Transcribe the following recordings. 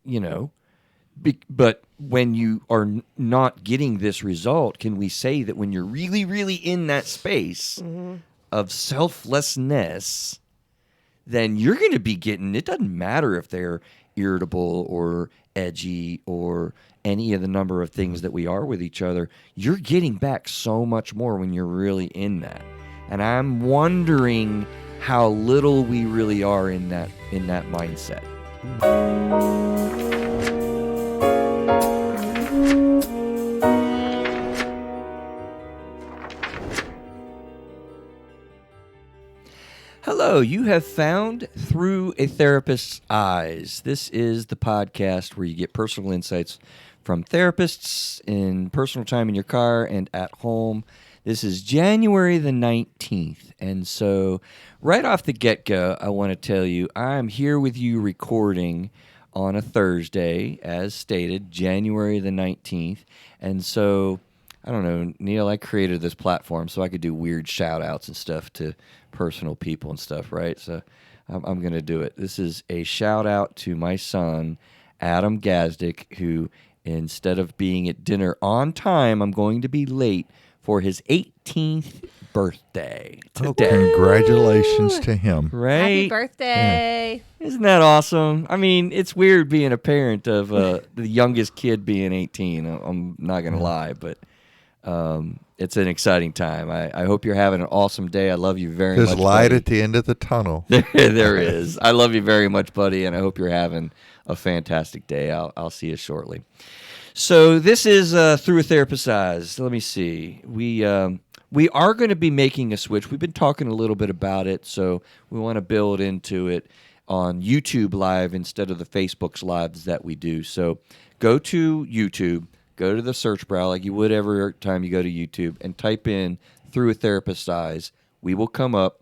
you know, but when you are not getting this result, can we say that when you're really, really in that space of selflessness, then you're going to be getting, it doesn't matter if they're irritable or edgy or any of the number of things that we are with each other, you're getting back so much more when you're really in that. And I'm wondering how little we really are in that mindset. Hello, you have found Through a Therapist's Eyes. This is the podcast where you get personal insights from therapists in personal time in your car and at home. This is January the 19th, and so right off the get-go, I want to tell you I'm here with you recording on a Thursday, as stated, January the 19th, and so I don't know, Neil, I created this platform so I could do weird shout-outs and stuff to personal people and stuff, right? So I'm going to do it. This is a shout-out to my son, Adam Gazdick, who instead of being at dinner on time, I'm going to be late for his 18th birthday today. Oh, congratulations to him. Right? Happy birthday. Yeah. Isn't that awesome? I mean, it's weird being a parent of the youngest kid being 18. I'm not going to lie, but it's an exciting time. I hope you're having an awesome day. I love you very much, There's light buddy. at the end of the tunnel. There is. I love you very much, buddy, and I hope you're having a fantastic day. I'll see you shortly. So this is Through a Therapist's Eyes. Let me see. We are going to be making a switch. We've been talking a little bit about it, so we want to build into it on YouTube Live instead of the Facebook's Lives that we do. So go to YouTube, go to the search bar like you would every time you go to YouTube, and type in Through a Therapist's Eyes. We will come up,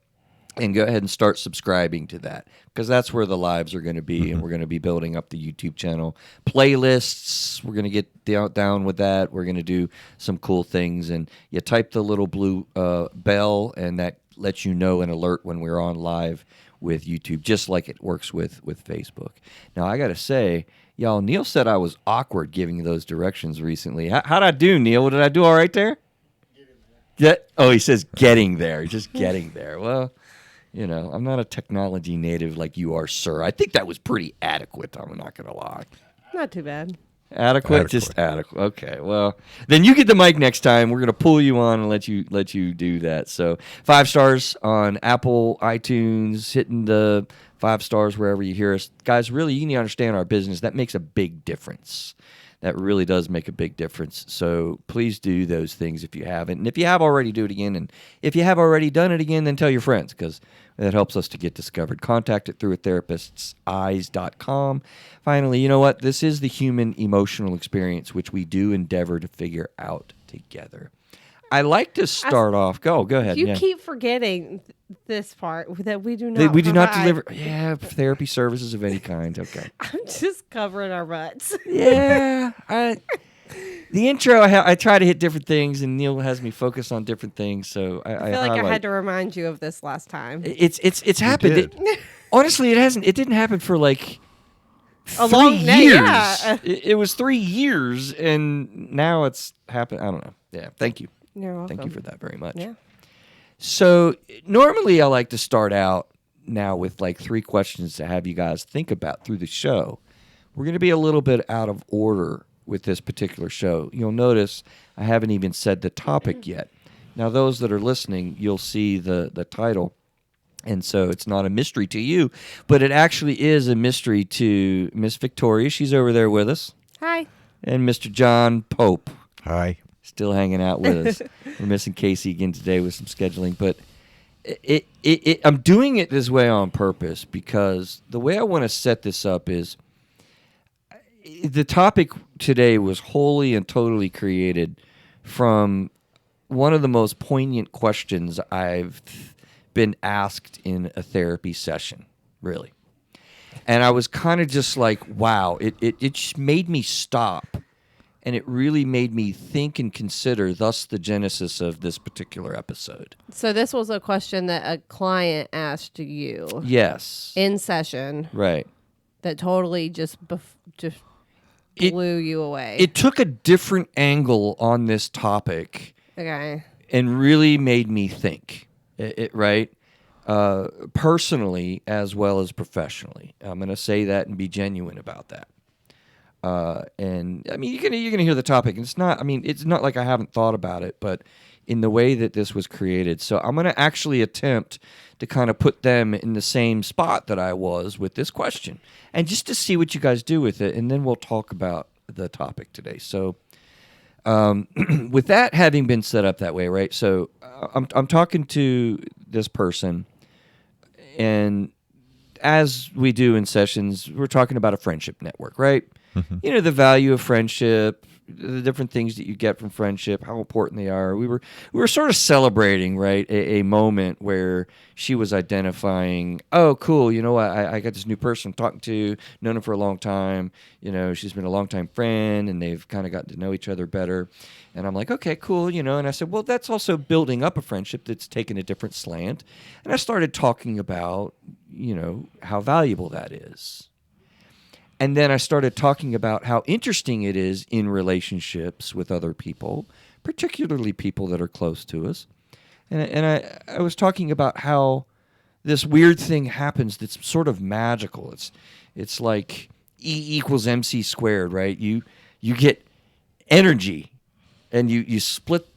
and go ahead and start subscribing to that, because that's where the lives are going to be, and we're going to be building up the YouTube channel. Playlists, we're going to get down with that. We're going to do some cool things, and you type the little blue bell, and that lets you know an alert when we're on live with YouTube, just like it works with Facebook. Now, I got to say, y'all, Neil said I was awkward giving those directions recently. How'd I do, Neil? Did I do all right there? He says getting there, just getting there. Well, you know, I'm not a technology native like you are, sir. I think that was pretty adequate. I'm not going to lie. Not too bad. Adequate, just adequate. Okay, well, then you get the mic next time. We're going to pull you on and let you do that. So 5 stars on Apple, iTunes, hitting the 5 stars wherever you hear us. Guys, really, you need to understand our business. That makes a big difference. That really does make a big difference. So please do those things if you haven't. And if you have already, do it again. And if you have already done it again, then tell your friends, because that helps us to get discovered. Contact it through a therapist'seyes.com. Finally, you know what? This is the human emotional experience, which we do endeavor to figure out together. I like to start off. Go ahead. You keep forgetting this part that we do not. We do not deliver. Yeah, therapy services of any kind. Okay. I'm just covering our butts. Yeah. The intro, I try to hit different things, and Neil has me focus on different things. So I feel like I had to remind you of this last time. It's happened. Honestly, it hasn't. It didn't happen for like a 3 long years. Yeah. It was 3 years, and now it's happened. I don't know. Yeah. Thank you. You're welcome. Thank you for that very much. Yeah. So normally I like to start out now with like 3 questions to have you guys think about through the show. We're going to be a little bit out of order with this particular show. You'll notice I haven't even said the topic yet. Now, those that are listening, you'll see the title, and so it's not a mystery to you, but it actually is a mystery to Miss Victoria. She's over there with us. Hi. And Mr. John Pope. Hi. Still hanging out with us. We're missing Kasie again today with some scheduling, but I'm doing it this way on purpose because the way I want to set this up is the topic today was wholly and totally created from one of the most poignant questions I've been asked in a therapy session, really. And I was kind of just like, wow, it just made me stop. And it really made me think and consider, thus the genesis of this particular episode. So this was a question that a client asked you. Yes. In session. Right. that totally just just It- blew you away? It took a different angle on this topic Okay. and really made me think, right? Personally as well as professionally. I'm going to say that and be genuine about that. And I mean, you're gonna hear the topic, and it's not. I mean, it's not like I haven't thought about it, but in the way that this was created. So I'm gonna actually attempt to kind of put them in the same spot that I was with this question, and just to see what you guys do with it, and then we'll talk about the topic today. So, with that having been set up that way, right? So I'm talking to this person, and as we do in sessions, we're talking about a friendship network, right? You know, the value of friendship, the different things that you get from friendship, how important they are. We were sort of celebrating, right, a moment where she was identifying, oh, cool, you know what, I got this new person I'm talking to, known her for a long time. You know, she's been a longtime friend, and they've kind of gotten to know each other better. And I'm like, okay, cool, you know. And I said, well, that's also building up a friendship that's taken a different slant. And I started talking about, you know, how valuable that is. And then I started talking about how interesting it is in relationships with other people, particularly people that are close to us. And I was talking about how this weird thing happens that's sort of magical. It's like E equals MC squared, right? You get energy, and you split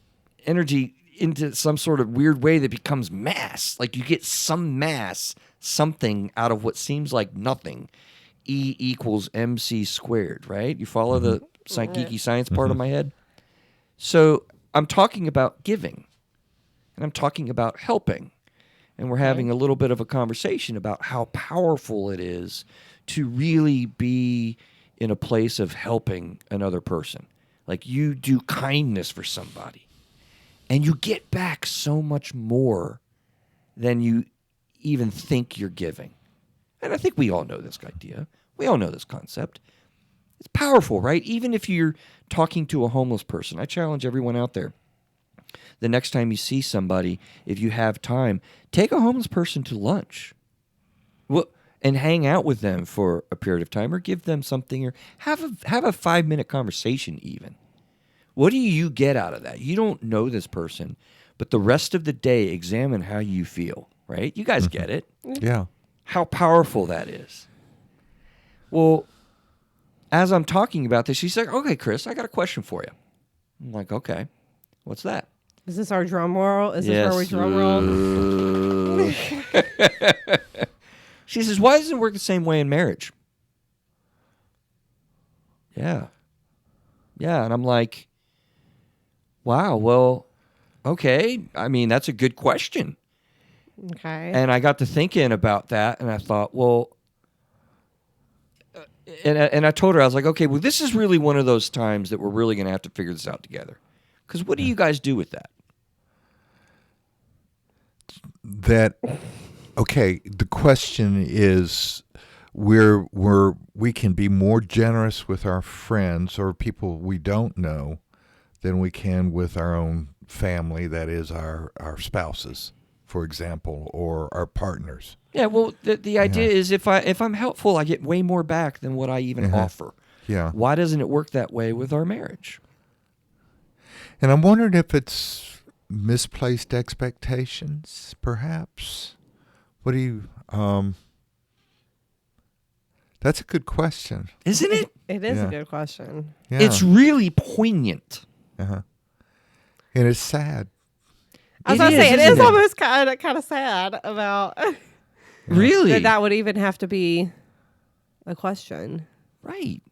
energy into some sort of weird way that becomes mass. Like you get some mass, something out of what seems like nothing. E equals MC squared, right? You follow the geeky science part of my head? So I'm talking about giving, and I'm talking about helping, and we're having a little bit of a conversation about how powerful it is to really be in a place of helping another person. Like you do kindness for somebody, and you get back so much more than you even think you're giving. And I think we all know this idea. We all know this concept. It's powerful, right? Even if you're talking to a homeless person, I challenge everyone out there. The next time you see somebody, if you have time, take a homeless person to lunch. Well, and hang out with them for a period of time, or give them something, or have a 5-minute conversation even. What do you get out of that? You don't know this person, but the rest of the day, examine how you feel, right? You guys get it. Yeah. How powerful that is. Well, as I'm talking about this, she's like, okay, Chris, I got a question for you. I'm like, okay, what's that? Is this our drum roll? Is this where we drum roll? She says, why doesn't it work the same way in marriage? Yeah. Yeah, and I'm like, wow, well, okay. I mean, that's a good question. Okay. And I got to thinking about that, and I thought, well, and I told her, I was like, okay, well, this is really one of those times that we're really going to have to figure this out together. Because what do you guys do with that? Okay, the question is where we can be more generous with our friends or people we don't know than we can with our own family, that is our spouses, for example, or our partners. Yeah, well, the idea is if I'm helpful, I get way more back than what I even offer. Yeah. Why doesn't it work that way with our marriage? And I'm wondering if it's misplaced expectations, perhaps. What do you... That's a good question. Isn't it? It is Yeah. a good question. Yeah. It's really poignant. And it's sad. I was It going to say, it isn't is it? almost kind of sad about Really? that would even have to be a question. Right.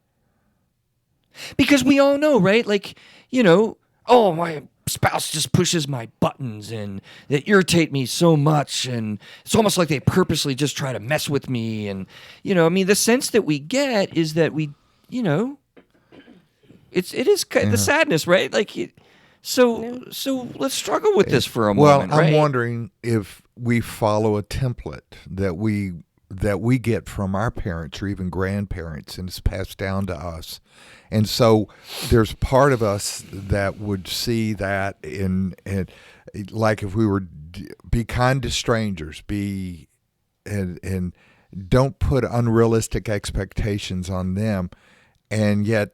Because we all know, right? Like, you know, oh, my spouse just pushes my buttons and they irritate me so much, and it's almost like they purposely just try to mess with me. And, you know, I mean, the sense that we get is that we, you know, it is the sadness, right? Like, so let's struggle with this for a moment, Well, I'm right? wondering if we follow a template that we get from our parents or even grandparents, and it's passed down to us. And so there's part of us that would see that in like if we were be kind to strangers, and don't put unrealistic expectations on them, and yet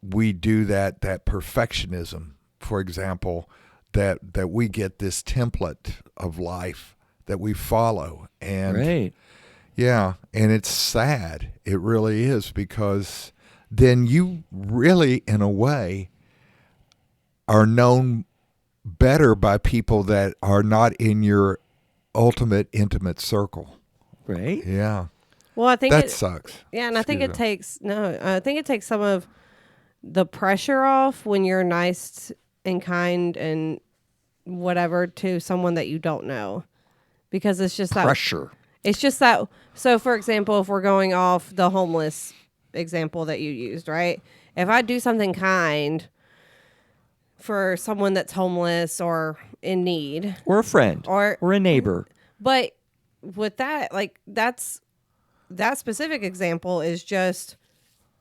we do that perfectionism, for example, that we get this template of life that we follow. And Right. yeah, and it's sad. It really is, because then you really, in a way, are known better by people that are not in your ultimate intimate circle. Right. Yeah. Well, I think That it, sucks. yeah, and I think it Excuse me. takes I think it takes some of the pressure off when you're nice and kind and whatever to someone that you don't know, because it's just that Pressure. it's just that. So, for example, if we're going off the homeless example that you used, right? If I do something kind for someone that's homeless or in need, Or a friend. or a neighbor. but with that, like that specific example is just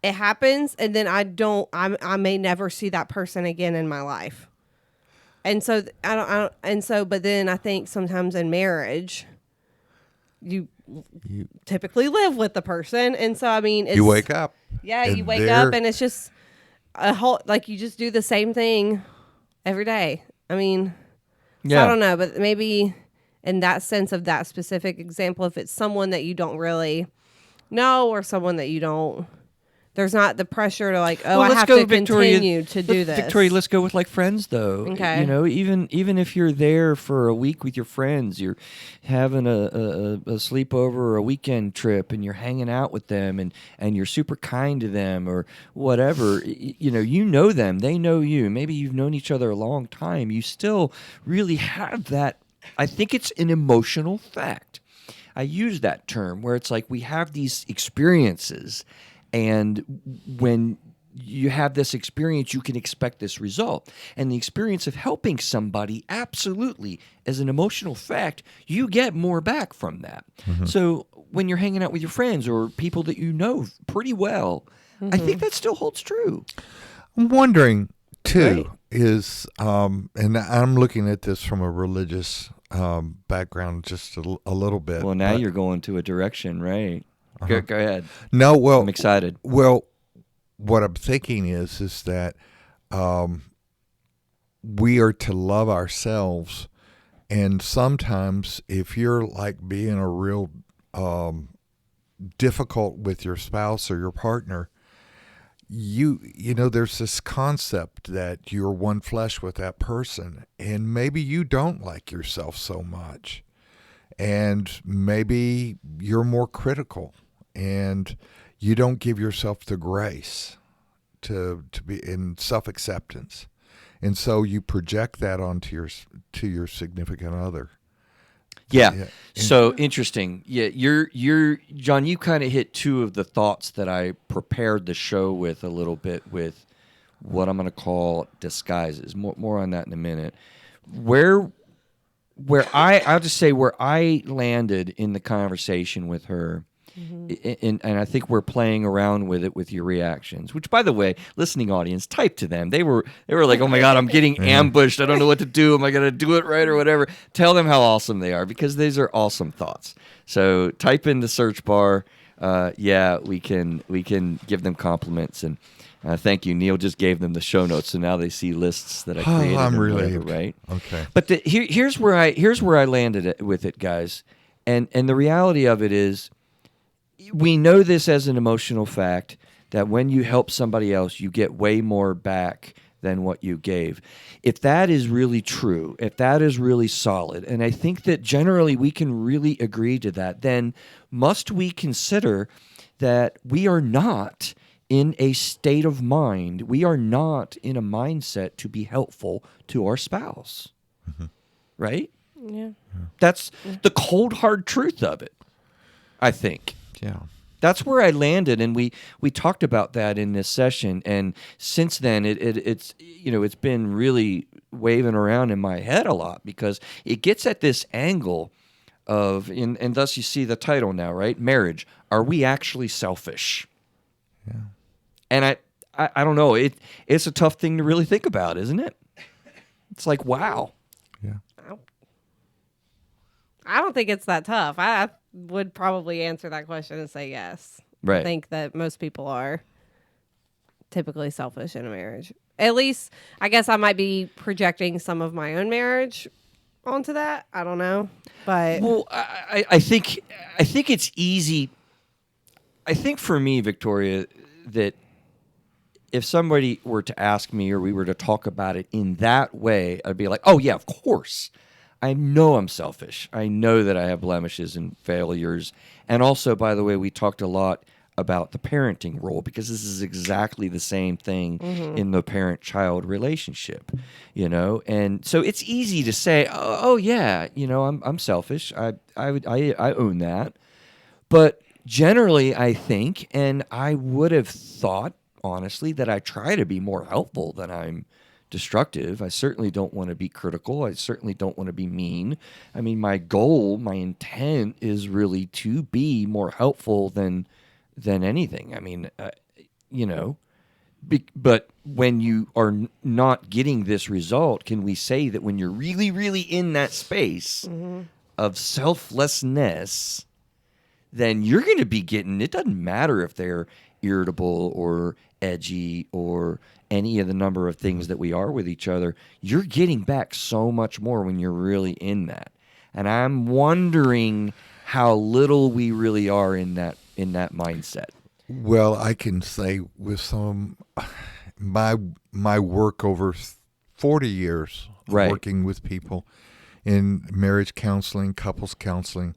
it happens, and then I may never see that person again in my life. And so but then I think sometimes in marriage you typically live with the person, and so I mean it's, You wake up. yeah, and you wake they're- up and it's just a whole, like, you just do the same thing every day. I mean, so Yeah. I don't know, but maybe in that sense of that specific example, if it's someone that you don't really know or someone that you don't, there's not the pressure to like, oh, Well, I let's have go, to Victoria. continue to do this. Victoria, let's go with like friends, though. Okay. You know, even if you're there for a week with your friends, you're having a sleepover or a weekend trip, and you're hanging out with them, and you're super kind to them or whatever. You know them, they know you. Maybe you've known each other a long time. You still really have that. I think it's an emotional fact. I use that term where it's like we have these experiences. And when you have this experience, you can expect this result. And the experience of helping somebody, absolutely, as an emotional fact, you get more back from that. So when you're hanging out with your friends or people that you know pretty well, I think that still holds true. I'm wondering too, Right. is and I'm looking at this from a religious background just a little bit. Well, now but- you're going to a direction, right? Go ahead. No, well, I'm excited. Well, what I'm thinking is that we are to love ourselves, and sometimes if you're like being a real difficult with your spouse or your partner, you know there's this concept that you're one flesh with that person, and maybe you don't like yourself so much, and maybe you're more critical, and you don't give yourself the grace to be in self-acceptance, and so you project that onto your significant other. Yeah. So interesting. Yeah, you're John, you kind of hit two of the thoughts that I prepared the show with a little bit, with what I'm going to call disguises. More on that in a minute. Where I'll just say where I landed in the conversation with her. And I think we're playing around with it with your reactions, which, by the way, listening audience, type to them. They were like, oh my God, I'm getting ambushed. I don't know what to do. Am I going to do it right or whatever? Tell them how awesome they are, because these are awesome thoughts. So type in the search bar. Yeah, we can give them compliments. And thank you. Neil just gave them the show notes, so now they see lists that I created. I'm and relieved. whatever, right? Okay. But here's where I landed with it, guys. And the reality of it is, we know this as an emotional fact that when you help somebody else, you get way more back than what you gave. If that is really true, if that is really solid, and I think that generally we can really agree to that, then must we consider that we are not in a state of mind, we are not in a mindset to be helpful to our spouse, right? Yeah. That's the cold, hard truth of it, I think. Yeah. That's where I landed, and we talked about that in this session. And since then, it's been really waving around in my head a lot, because it gets at this angle of, and thus you see the title now, right? Marriage. Are we actually selfish? Yeah. And I don't know. It's a tough thing to really think about, isn't it? It's like, wow. Yeah. I don't think it's that tough. I would probably answer that question and say yes. Right. I think that most people are typically selfish in a marriage. At least, I guess I might be projecting some of my own marriage onto that. I don't know, but Well, I think it's easy. I think for me, Victoria, that if somebody were to ask me or we were to talk about it in that way, I'd be like, oh, yeah, of course. I know I'm selfish. I know that I have blemishes and failures. And also, by the way, we talked a lot about the parenting role because this is exactly the same thing in the parent-child relationship, And so it's easy to say, oh yeah, I'm selfish. I own that. But generally, I think, and I would have thought, honestly, that I try to be more helpful than I'm destructive. I certainly don't want to be critical. I certainly don't want to be mean. I mean, my goal, my intent is really to be more helpful than anything. I mean, but when you are not getting this result, can we say that when you're really, really in that space of selflessness, then you're going to be getting, it doesn't matter if they're irritable or edgy or any of the number of things that we are with each other, you're getting back so much more when you're really in that. And I'm wondering how little we really are in that mindset. Well, I can say with some my work over 40 years of Right. working with people in marriage counseling, couples counseling,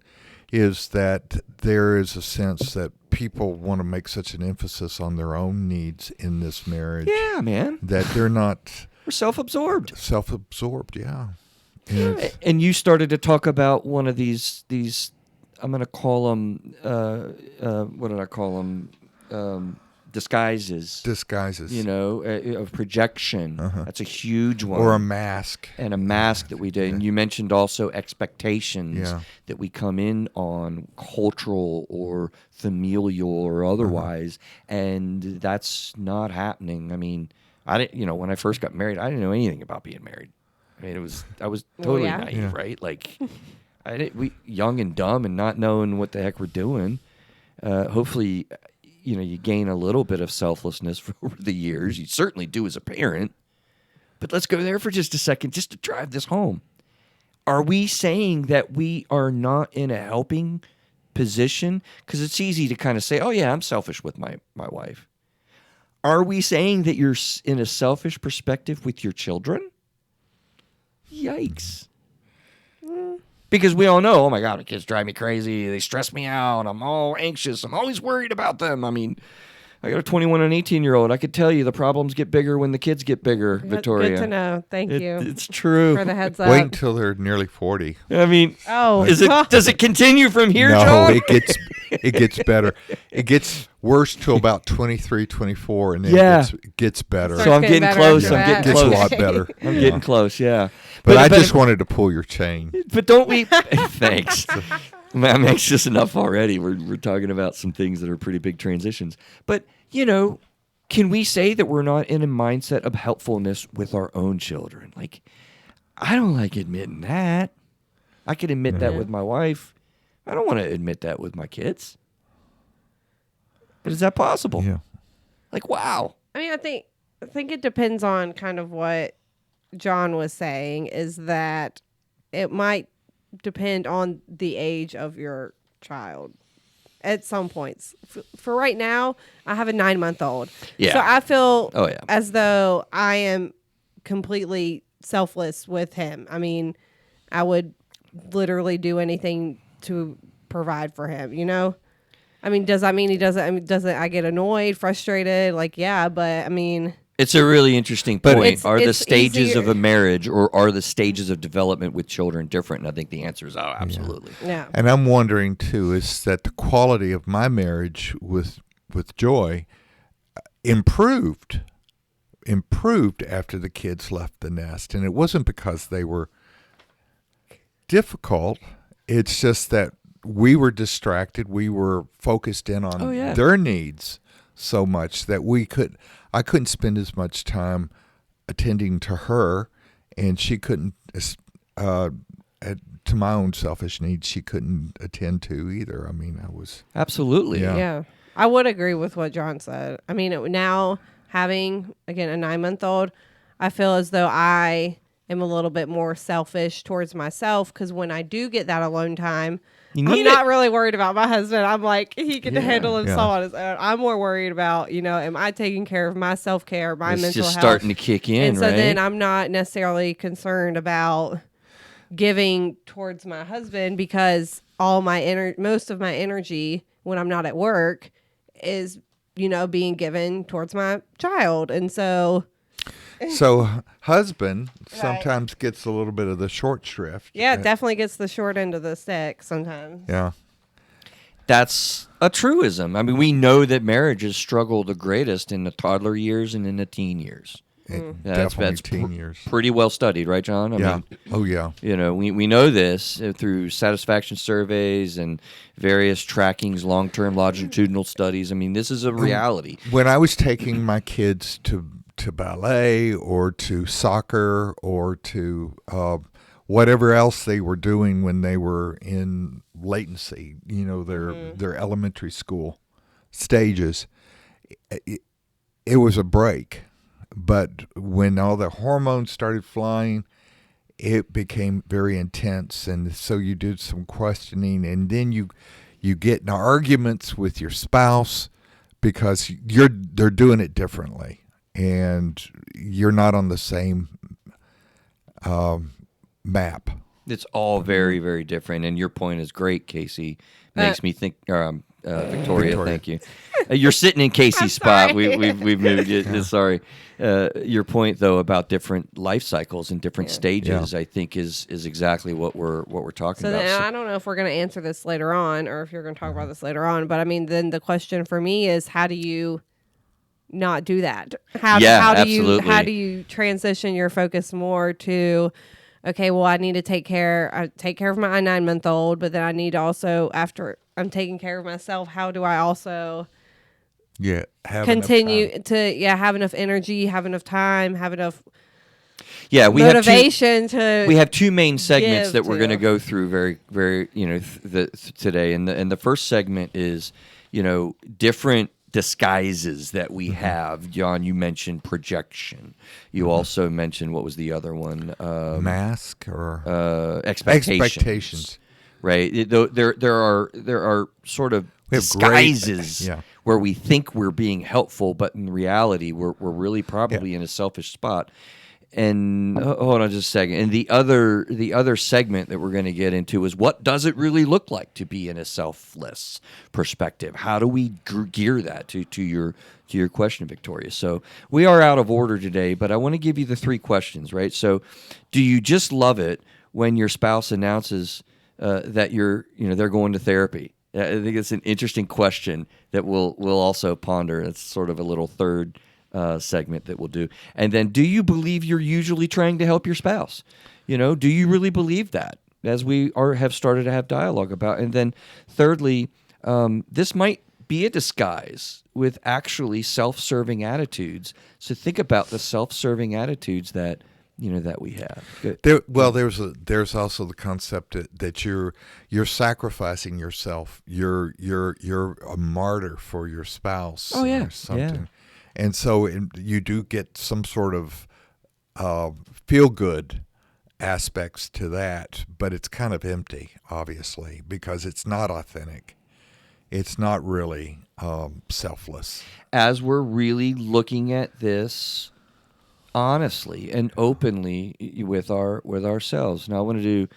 is that there is a sense that people want to make such an emphasis on their own needs in this marriage Yeah, man. that they're not We're self-absorbed. self-absorbed. Yeah. And it's- And you started to talk about one of these I'm going to call them, what did I call them? Disguises. disguises. Of projection. That's a huge one. Or a mask. And a mask that we did. And you mentioned also expectations Yeah. that we come in on, cultural or familial or otherwise, and that's not happening. I mean, I didn't. When I first got married, I didn't know anything about being married. I mean, I was totally yeah. naive, Yeah. right? Like, we young and dumb and not knowing what the heck we're doing. Hopefully, you gain a little bit of selflessness over the years. You certainly do as a parent. But let's go there for just a second, just to drive this home. Are we saying that we are not in a helping position? Because it's easy to kind of say, oh, yeah, I'm selfish with my wife. Are we saying that you're in a selfish perspective with your children? Yikes. Because we all know, oh, my God, the kids drive me crazy. They stress me out. I'm all anxious. I'm always worried about them. I mean, I got a 21 and 18-year-old. I could tell you the problems get bigger when the kids get bigger, Victoria. Good to know. Thank you It's true. for the heads up. Wait until they're nearly 40. I mean, Oh, does it continue from here, No, John? it gets better. It gets worse till about 23, 24, and then Yeah. it gets better. So I'm getting better close. after I'm that. getting Gets a close. lot better. I'm getting close, yeah. But I just wanted to pull your chain. But don't we? Thanks. I'm anxious enough already. We're talking about some things that are pretty big transitions. But, can we say that we're not in a mindset of helpfulness with our own children? Like, I don't like admitting that. I can admit that with my wife. I don't want to admit that with my kids. But is that possible? Yeah. Like, wow. I mean, I think it depends on kind of what John was saying, is that it might depend on the age of your child at some points. For right now, I have a 9-month-old. Yeah. So I feel Oh, yeah. as though I am completely selfless with him. I mean, I would literally do anything to provide for him, I mean, does that mean he doesn't? I mean, doesn't I get annoyed, frustrated? Like, yeah, but I mean, It's a really interesting But point. it's- Are the it's stages easier- of a marriage or are the stages of development with children different? And I think the answer is, oh, absolutely. yeah. And I'm wondering too, is that the quality of my marriage with Joy improved after the kids left the nest, and it wasn't because they were difficult. It's just that we were distracted. We were focused in on Oh, yeah. their needs so much that I couldn't spend as much time attending to her, and she couldn't to my own selfish needs, she couldn't attend to either. I mean, I was Absolutely. Yeah. Yeah. I would agree with what John said. I mean, now having, again, a 9-month-old, I feel as though I am a little bit more selfish towards myself because when I do get that alone time, You I'm need not it. really worried about my husband. I'm like, he can handle himself yeah. on his own. I'm more worried about, am I taking care of my self-care, my It's mental just health? starting to kick in, And so right? then I'm not necessarily concerned about giving towards my husband because most of my energy when I'm not at work is, being given towards my child. And so husband sometimes gets a little bit of the short shrift. yeah, it definitely gets the short end of the stick sometimes. Yeah. That's a truism. I mean, we know that marriages struggle the greatest in the toddler years and in the teen years. Definitely teen years. Pretty well studied, right, John? I mean, Oh, yeah. we know this through satisfaction surveys and various trackings, long-term longitudinal studies. I mean, this is a reality. When I was taking my kids to ballet or to soccer or to whatever else they were doing when they were in latency, their elementary school stages, it was a break. But when all the hormones started flying, it became very intense. And so you did some questioning, and then you get in arguments with your spouse because they're doing it differently. And you're not on the same map. It's all very, very different. And your point is great, Kasie. Makes me think. Victoria, thank you. You're sitting in Casey's spot. We've moved you. Yeah. Sorry. Your point though about different life cycles and different stages, I think is exactly what we're talking So about. then I don't know if we're going to answer this later on or if you're going to talk about this later on. But I mean, then the question for me is, how do you not do that? How do you transition your focus more to, okay, well, I need to take care of my 9-month-old, but then I need to also, after I'm taking care of myself, how do I also continue to have enough energy, have enough time, have enough motivation we have two main segments give that we're going to to. go through very, very, today. And the first segment is, different disguises that we have. John, you mentioned projection. You also mentioned, what was the other one? Mask or Expectations. Right. There are sort of disguises where we think we're being helpful, but in reality, we're really probably in a selfish spot. And hold on just a second. And the other segment that we're going to get into is, what does it really look like to be in a selfless perspective? How do we gear that to your question, Victoria? So we are out of order today, but I want to give you the three questions, right? So, do you just love it when your spouse announces that they're going to therapy? I think it's an interesting question that we'll also ponder. It's sort of a little third segment that we'll do. And then, do you believe you're usually trying to help your spouse? Do you really believe that? As we have started to have dialogue about. And then thirdly, this might be a disguise with actually self-serving attitudes. So think about the self-serving attitudes that we have. Good. There's also the concept that you're sacrificing yourself. You're a martyr for your spouse. Oh, yeah. Or something. Yeah. And so you do get some sort of feel-good aspects to that, but it's kind of empty, obviously, because it's not authentic. It's not really selfless. As we're really looking at this honestly and openly with ourselves. Now I want to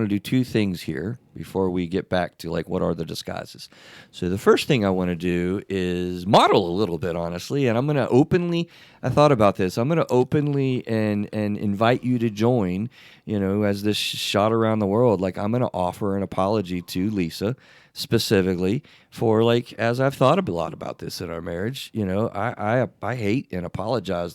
do two things here before we get back to what are the disguises. So the first thing I want to do is model a little bit honestly, and I'm going to openly, I thought about this, I'm going to openly and invite you to join, as this shot around the world. I'm going to offer an apology to Lisa specifically for as I've thought a lot about this in our marriage. I hate and apologize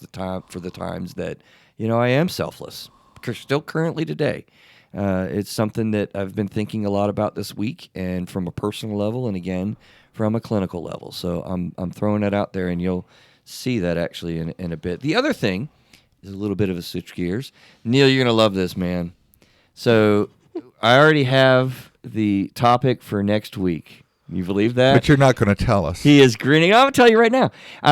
for the times that I am selfless, still currently today. It's something that I've been thinking a lot about this week, and from a personal level, and again from a clinical level. So I'm throwing that out there, and you'll see that actually in a bit. The other thing is a little bit of a switch gears. Neil, you're gonna love this, man. So I already have the topic for next week. You believe that? But you're not going to tell us. He is grinning. I'm going to tell you right now.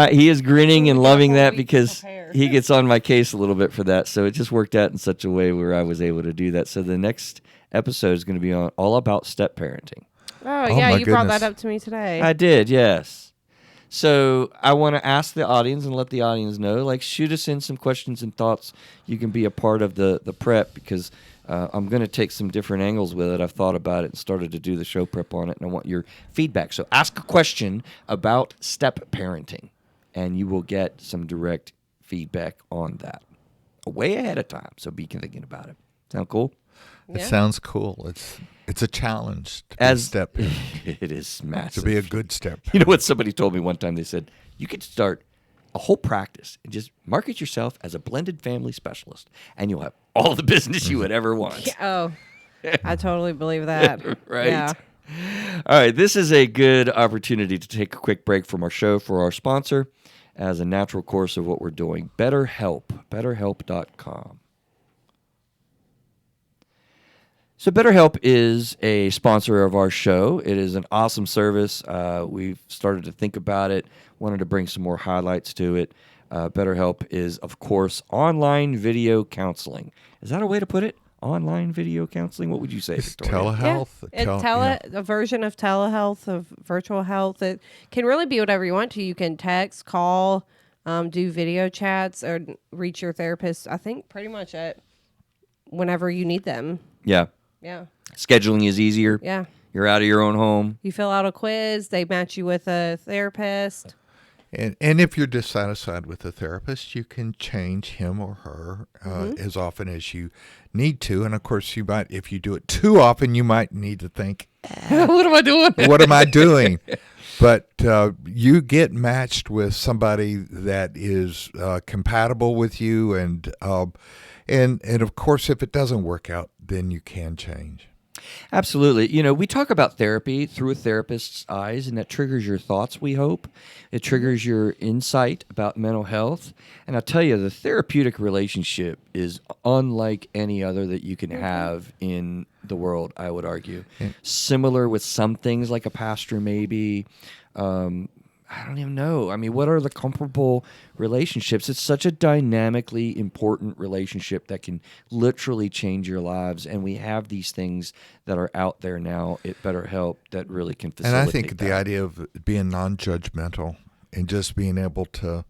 He is grinning and loving that because he gets on my case a little bit for that. So it just worked out in such a way where I was able to do that. So the next episode is going to be all about step parenting. Oh yeah, you brought that up to me today. I did, yes. So I want to ask the audience and let the audience know, like, shoot us in some questions and thoughts. You can be a part of the prep because I'm going to take some different angles with it. I've thought about it and started to do the show prep on it, and I want your feedback. So ask a question about step parenting, and you will get some direct feedback on that way ahead of time. So be thinking about it. Sound cool? It sounds cool. It's a challenge to be a step parent. It is massive. To be a good step parent. You know what somebody told me one time? They said, you could start a whole practice and just market yourself as a blended family specialist, and you'll have all the business you would ever want. Oh, I totally believe that. Right? Yeah. All right. This is a good opportunity to take a quick break from our show for our sponsor as a natural course of what we're doing. BetterHelp, BetterHelp.com. So BetterHelp is a sponsor of our show. It is an awesome service. We've started to think about it, wanted to bring some more highlights to it. BetterHelp is, of course, online video counseling. Is that a way to put it? Online video counseling? What would you say, It's Victoria? telehealth. It's a version of telehealth, of virtual health. It can really be whatever you want to. You can text, call, do video chats, or reach your therapist, I think, pretty much at whenever you need them. Yeah. Yeah. Scheduling is easier. Yeah. You're out of your own home. You fill out a quiz. They match you with a therapist. And if you're dissatisfied with a therapist, you can change him or her as often as you need to. And of course, you might, if you do it too often, you might need to think, what am I doing? What am I doing? But you get matched with somebody that is compatible with you, and of course, if it doesn't work out, then you can change. Absolutely. You know, we talk about therapy through a therapist's eyes, and that triggers your thoughts, we hope. It triggers your insight about mental health. And I'll tell you, the therapeutic relationship is unlike any other that you can have in the world, I would argue. Similar with some things like a pastor, maybe. I don't even know. I mean, what are the comparable relationships? It's such a dynamically important relationship that can literally change your lives. And we have these things that are out there now at BetterHelp that really can facilitate And I think that. the idea of being non-judgmental and just being able to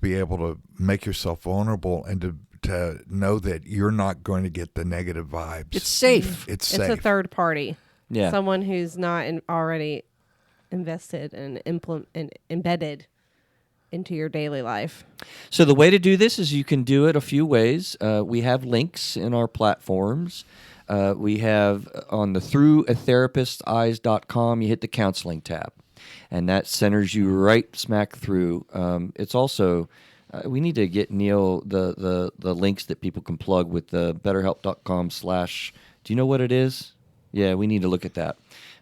be able to make yourself vulnerable and to know that you're not going to get the negative vibes. It's safe. It's safe. It's a third party. Yeah. Someone who's not already invested and embedded into your daily life. So the way to do this is you can do it a few ways. We have links in our platforms. We have on the throughatherapisteyes.com, you hit the counseling tab, and that centers you right smack through. It's also, we need to get Neil the links that people can plug with the betterhelp.com / do you know what it is? Yeah, we need to look at that.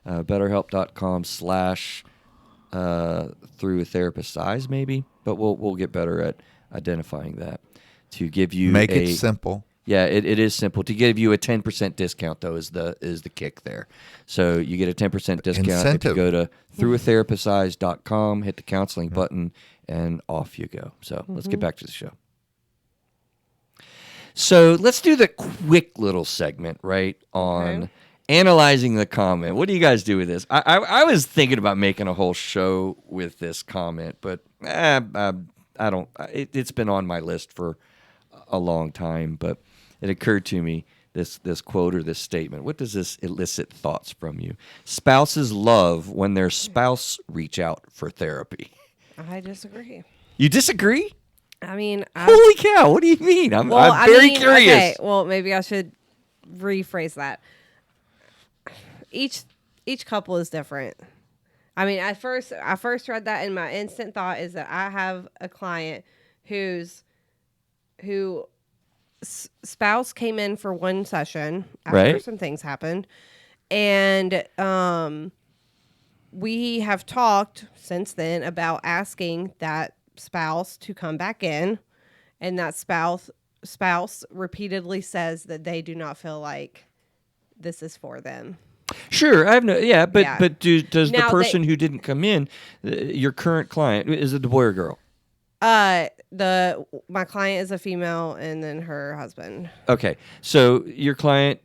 BetterHelp.com / through a therapist's eyes, maybe, but we'll get better at identifying that to give you Make it simple. Yeah, it is simple. To give you a 10% discount, though, is the kick there. So you get a 10% discount if you go to throughatherapisteyes.com, hit the counseling button, and off you go. So let's get back to the show. So let's do the quick little segment, right, on analyzing the comment. What do you guys do with this? I was thinking about making a whole show with this comment, but I don't. It's been on my list for a long time, but it occurred to me, this quote or this statement. What does this elicit thoughts from you? Spouses love when their spouse reach out for therapy. I disagree. You disagree? I mean, Holy cow! What do you mean? I'm very curious. Okay, well, maybe I should rephrase that. Each couple is different. I mean, I first read that, and my instant thought is that I have a client whose spouse came in for one session after some things happened, and we have talked since then about asking that spouse to come back in, and that spouse repeatedly says that they do not feel like this is for them. Sure, I have no. Yeah, but Yeah. does the Now, person who didn't come in, your current client, is it a boy or girl? My client is a female, and then her husband. Okay, so your client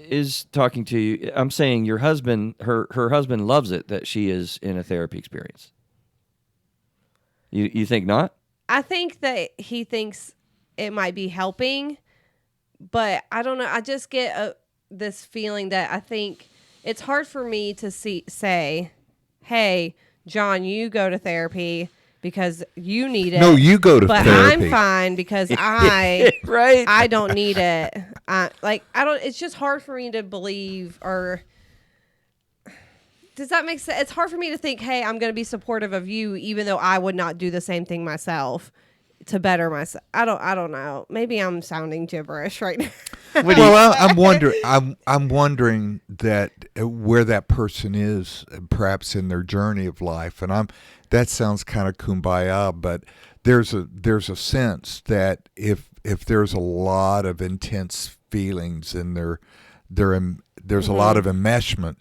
is talking to you. I'm saying your husband, her husband loves it that she is in a therapy experience. You think not? I think that he thinks it might be helping, but I don't know. I just get this feeling that I think it's hard for me to say, hey, John, you go to therapy because you need it. No, you go to but therapy. I'm fine because I Right. I don't need it. It's just hard for me to believe, or does that make sense? It's hard for me to think, hey, I'm going to be supportive of you, even though I would not do the same thing myself to better myself. I don't know. Maybe I'm sounding gibberish right now. Well, I'm wondering that where that person is, perhaps in their journey of life, and that sounds kind of kumbaya, but there's a sense that if there's a lot of intense feelings and there's a lot of enmeshment,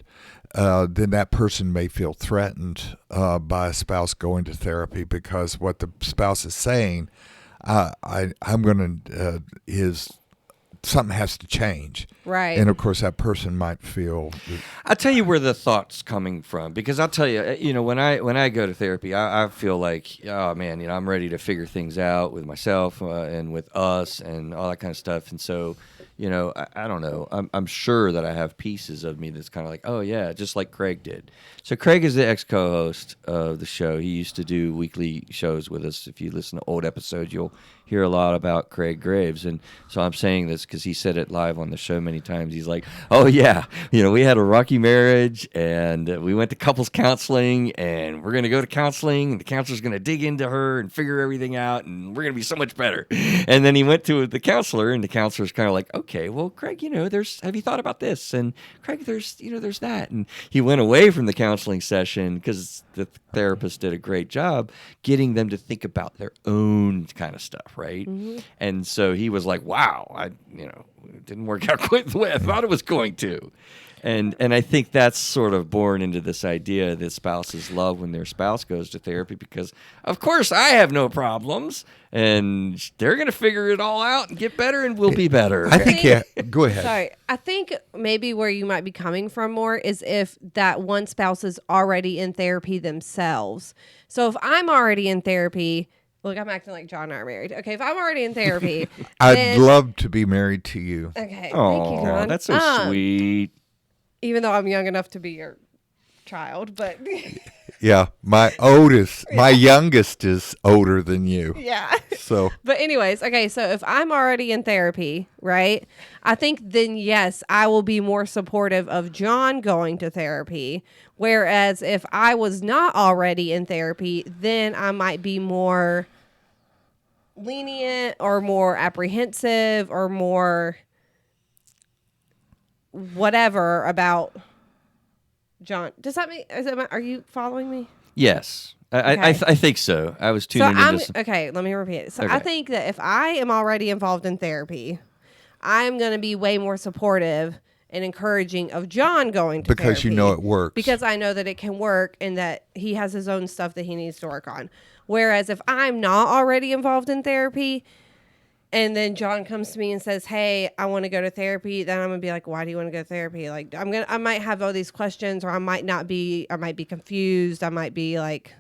then that person may feel threatened by a spouse going to therapy, because what the spouse is saying, I'm going to is something has to change. Right. And of course that person might feel. I'll tell you where the thought's coming from, because I'll tell you, when I go to therapy, I feel like, oh man, I'm ready to figure things out with myself and with us and all that kind of stuff. And so, I don't know. I'm sure that I have pieces of me that's kind of like, oh yeah, just like Craig did. So Craig is the ex-co-host of the show. He used to do weekly shows with us. If you listen to old episodes, you'll hear a lot about Craig Graves. And so I'm saying this because he said it live on the show many times. He's like, oh yeah, we had a rocky marriage and we went to couples counseling, and we're going to go to counseling, and the counselor's going to dig into her and figure everything out, and we're going to be so much better. And then he went to the counselor, and the counselor's kind of like, okay, well, Craig, have you thought about this? And Craig, there's that. And he went away from the counseling session because the therapist did a great job getting them to think about their own kind of stuff, right? Mm-hmm. And so he was like, wow, it didn't work out quite the way I thought it was going to. And I think that's sort of born into this idea that spouses love when their spouse goes to therapy, because, of course, I have no problems, and they're going to figure it all out and get better, and we'll be better. I think, yeah, go ahead. Sorry. I think maybe where you might be coming from more is if that one spouse is already in therapy themselves. So if I'm already in therapy, look, I'm acting like John and I are married. Okay, if I'm already in therapy, I'd love to be married to you. Okay, oh, thank you, John. That's so sweet. Even though I'm young enough to be your child, but yeah, my youngest is older than you. Yeah. So, but anyways, okay, so if I'm already in therapy, right? I think then yes, I will be more supportive of John going to therapy. Whereas if I was not already in therapy, then I might be more lenient or more apprehensive or more whatever about John. Does that mean? Are you following me? Yes, I think so. I was tuning into. Okay, let me repeat it. So Okay. I think that if I am already involved in therapy, I'm going to be way more supportive and encouraging of John going to therapy. Because you know it works. Because I know that it can work and that he has his own stuff that he needs to work on. Whereas if I'm not already involved in therapy, and then John comes to me and says, hey, I want to go to therapy, then I'm going to be like, why do you want to go to therapy? Like, I might have all these questions, or I might be confused. I might be like,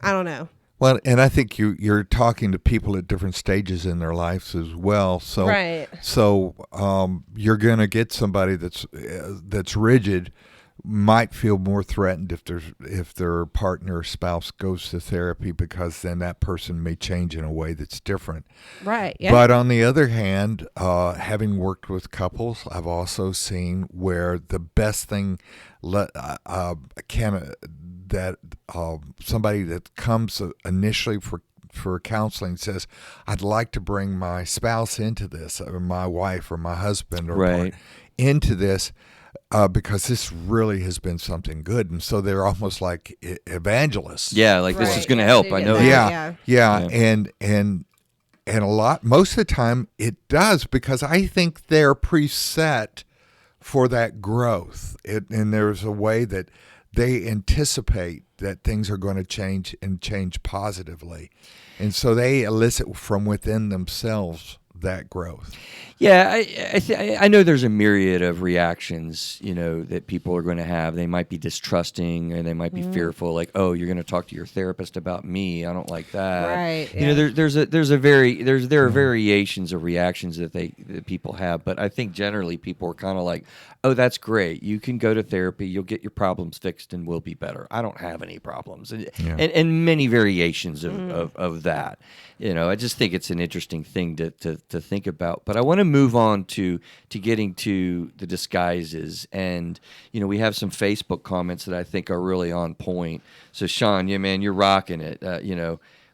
I don't know. Well, and I think you're talking to people at different stages in their lives as well. So, right. So you're going to get somebody that's rigid, might feel more threatened if their partner or spouse goes to therapy, because then that person may change in a way that's different. Right. Yeah. But on the other hand, having worked with couples, I've also seen where the best thing somebody that comes initially for counseling says, I'd like to bring my spouse into this, or my wife or my husband or Right. into this. Because this really has been something good, and so they're almost like evangelists. Yeah, like this is Right. going to Yeah, help. so I you know. get that. that. Yeah. Yeah. And a lot, most of the time it does, because I think they're preset for that growth. And there's a way that they anticipate that things are going to change and change positively. And so they elicit from within themselves that growth. Yeah, I know there's a myriad of reactions, that people are going to have. They might be distrusting, or they might be fearful, like, oh, you're going to talk to your therapist about me. I don't like that. Right. Yeah. There are variations of reactions that people have, but I think generally people are kind of like, oh, that's great. You can go to therapy. You'll get your problems fixed, and we'll be better. I don't have any problems, and many variations of that. I just think it's an interesting thing to think about. But I want to move on to getting to the disguises, and we have some Facebook comments that I think are really on point. So Sean, yeah, man, you're rocking it.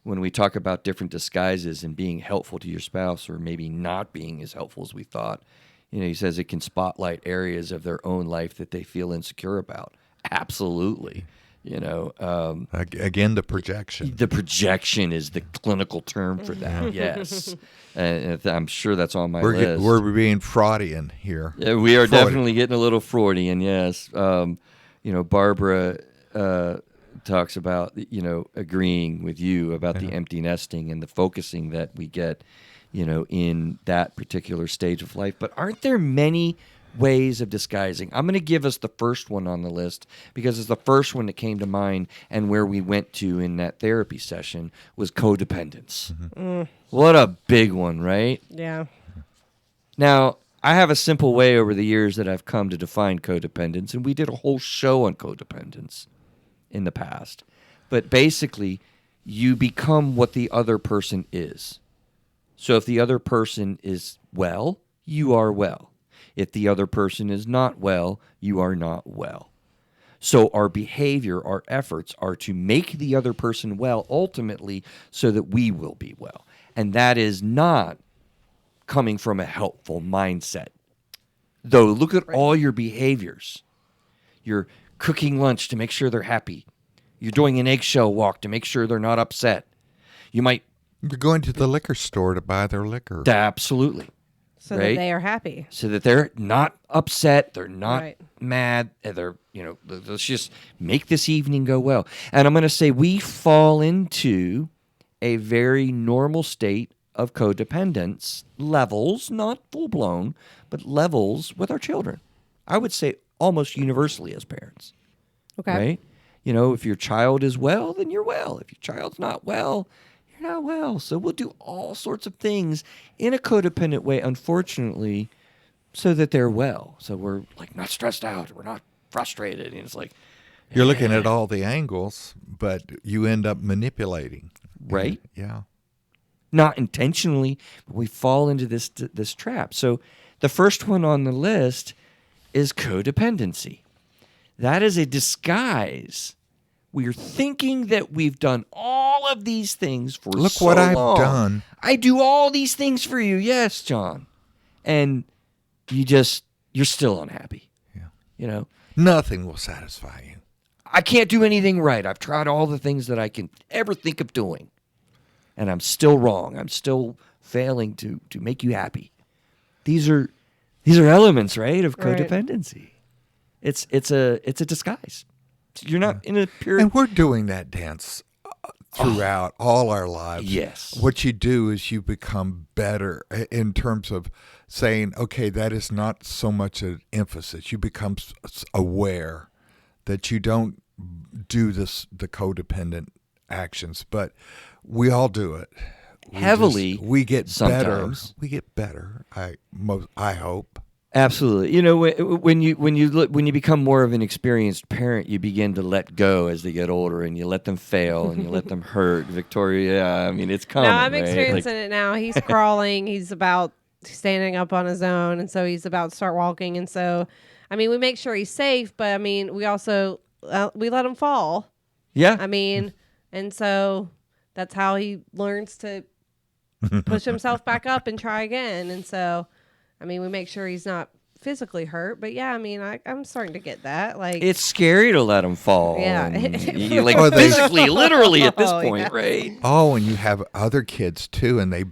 When we talk about different disguises and being helpful to your spouse, or maybe not being as helpful as we thought, he says it can spotlight areas of their own life that they feel insecure about. Absolutely. Again, the projection. The projection is the clinical term for that. Yes, I'm sure that's on my list. We're being Freudian here. Yeah, we are definitely getting a little Freudian. Yes, Barbara talks about agreeing with you about the empty nesting and the focusing that we get, in that particular stage of life. But aren't there many ways of disguising? I'm going to give us the first one on the list because it's the first one that came to mind, and where we went to in that therapy session was codependence. What a big one, right? Yeah. Now, I have a simple way over the years that I've come to define codependence, and we did a whole show on codependence in the past. But basically, you become what the other person is. So if the other person is well, you are well. If the other person is not well, you are not well. So our behavior, our efforts are to make the other person well ultimately so that we will be well. And that is not coming from a helpful mindset. Though look at all your behaviors. You're cooking lunch to make sure they're happy. You're doing an eggshell walk to make sure they're not upset. You're going to the liquor store to buy their liquor. Absolutely. So that they are happy. So that they're not upset, they're not mad, let's just make this evening go well. And I'm going to say we fall into a very normal state of codependence levels, not full-blown, but levels with our children. I would say almost universally as parents. Okay. Right? If your child is well, then you're well. If your child's not well, you're not well. So we'll do all sorts of things in a codependent way, unfortunately, so that they're well. So we're not stressed out. We're not frustrated. And it's you're looking at all the angles, but you end up manipulating. Right? Yeah. Not intentionally, but we fall into this trap. So the first one on the list is codependency. That is a disguise. We're thinking that we've done all of these things for so long. Look what I've done. I do all these things for you. Yes, John. And you're still unhappy. Yeah. Nothing will satisfy you. I can't do anything right. I've tried all the things that I can ever think of doing. And I'm still wrong. I'm still failing to make you happy. These are elements, right, of codependency. Right. It's a disguise. You're not in a pure... And we're doing that dance throughout all our lives. Yes. What you do is you become better in terms of saying, okay, that is not so much an emphasis. You become aware that you don't do the codependent actions, but we all do it. We get sometimes. Better. We get better. I hope. Absolutely. When you become more of an experienced parent, you begin to let go as they get older, and you let them fail and you let them hurt. Victoria, it's common. No, I'm experiencing it now. He's crawling. He's about standing up on his own, and so he's about to start walking. And so, we make sure he's safe, but we also we let him fall. Yeah. And so that's how he learns to push himself back up and try again. And so, we make sure he's not physically hurt, but yeah, I'm starting to get that. It's scary to let him fall. Yeah. Physically, literally at this point, right? Oh, and you have other kids too, and they,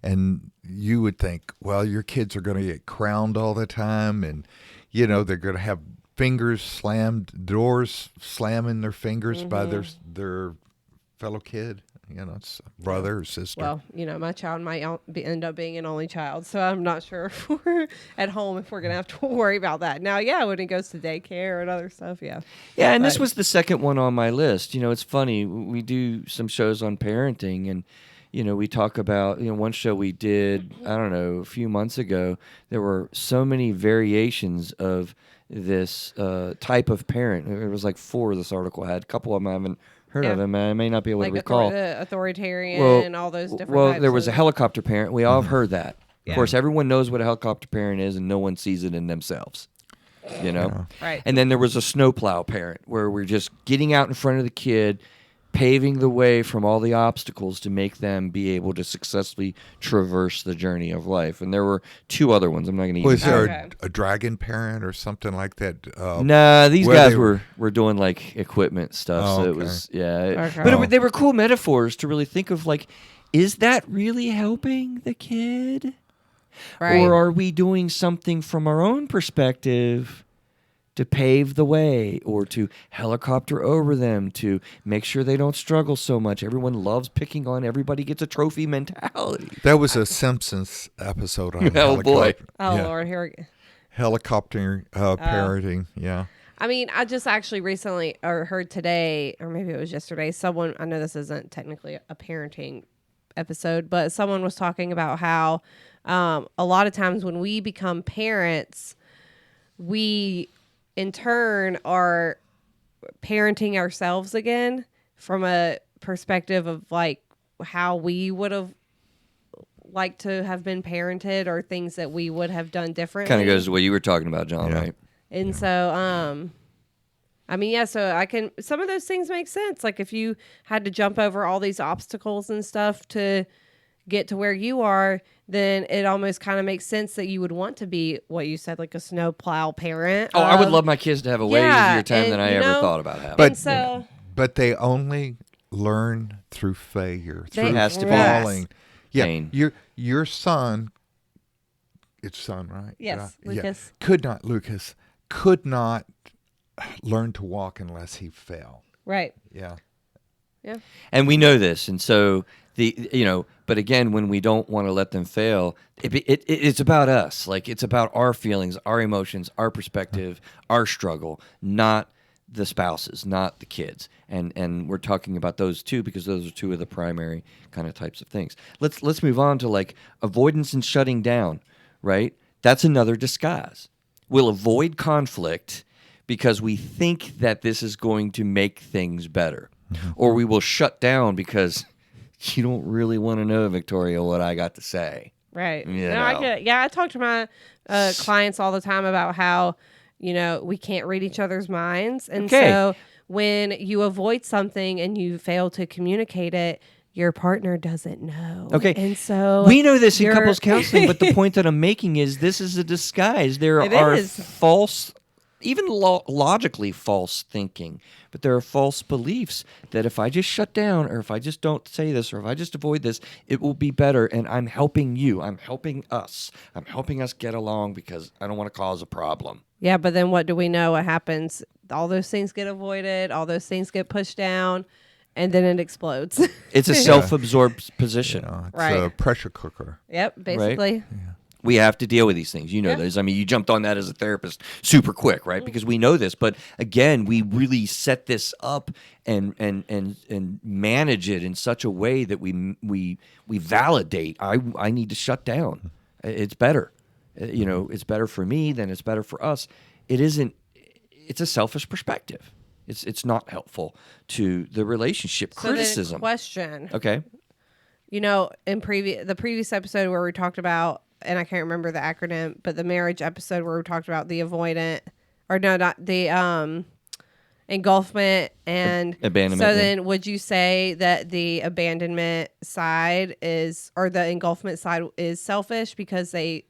and you would think, well, your kids are going to get crowned all the time, and they're going to have doors slamming their fingers by their fellow kid. It's brother or sister. Well, my child might end up being an only child, so I'm not sure if we're at home if we're going to have to worry about that. Now, yeah, when it goes to daycare and other stuff, yeah. Yeah, and this was the second one on my list. It's funny. We do some shows on parenting, and, we talk about, one show we did, I don't know, a few months ago, there were so many variations of this type of parent. It was like 4 this article had. A couple of them I haven't heard of them. I may not be able to recall. Authoritarian and all those different types there was a helicopter parent. We all have heard that. Yeah. Of course, everyone knows what a helicopter parent is, and no one sees it in themselves. Right. And then there was a snowplow parent, where we're just getting out in front of the kid, paving the way from all the obstacles to make them be able to successfully traverse the journey of life. And there were 2 other ones. I'm not going to use. Was there a dragon parent or something like that? Nah, these guys were doing like equipment stuff. Oh, so okay. it was, yeah. Okay. But they were cool metaphors to really think of, like, is that really helping the kid? Right. Or are we doing something from our own perspective to pave the way, or to helicopter over them, to make sure they don't struggle so much? Everyone loves picking on everybody gets a trophy mentality. That was a Simpsons episode on Oh, boy. Oh, Lord, here we go. Helicopter parenting, yeah. I mean, I just actually recently heard today, or maybe it was yesterday, someone, I know this isn't technically a parenting episode, but someone was talking about how a lot of times when we become parents, we in turn are parenting ourselves again from a perspective of like how we would have liked to have been parented, or things that we would have done differently. Kind of goes to what you were talking about, John, Yeah. right? And so, I mean, yeah, so some of those things make sense. Like if you had to jump over all these obstacles and stuff to get to where you are, then it almost kind of makes sense that you would want to be what you said, like a snowplow parent. Oh, I would love my kids to have a way easier time and, than I ever thought about having. But and so, but they only learn through failure, through has to be. falling. Yeah, Pain. your son, it's son, right? Yes, Lucas. Lucas could not learn to walk unless he fell. right. Yeah. Yeah. And we know this, and so but again, when we don't want to let them fail, it's about us. Like, it's about our feelings, our emotions, our perspective, our struggle, not the spouses, not the kids. And we're talking about those two because those are 2 of the primary kind of types of things. Let's move on to like avoidance and shutting down, right? That's another disguise. We'll avoid conflict because we think that this is going to make things better. Or we will shut down because you don't really want to know, Victoria, what I got to say. Right. You No, know. I talk to my clients all the time about how, we can't read each other's minds. And Okay. so when you avoid something and you fail to communicate it, your partner doesn't know. Okay. And so We know this in you're- couples counseling, but the point that I'm making is this is a disguise. There It are is. false, even logically false thinking, but there are false beliefs that if I just shut down, or if I just don't say this, or if I just avoid this, it will be better. And I'm helping you. I'm helping us. I'm helping us get along because I don't want to cause a problem. Yeah, but then what do we know? What happens? All those things get avoided. All those things get pushed down, and then it explodes. It's a self-absorbed position. It's Right. a pressure cooker. Yep, basically. We have to deal with these things. You know Yeah. this. I mean, you jumped on that as a therapist super quick, right? Because we know this. But again, we really set this up and manage it in such a way that we validate. I need to shut down. It's better. It's better for me than it's better for us. It isn't. It's a selfish perspective. It's not helpful to the relationship. So then Criticism. question. Okay. In the previous episode where we talked about, and I can't remember the acronym, but the marriage episode where we talked about the avoidant, or no, not the engulfment and Abandonment, So yeah. then, would you say that the abandonment side or the engulfment side is selfish because they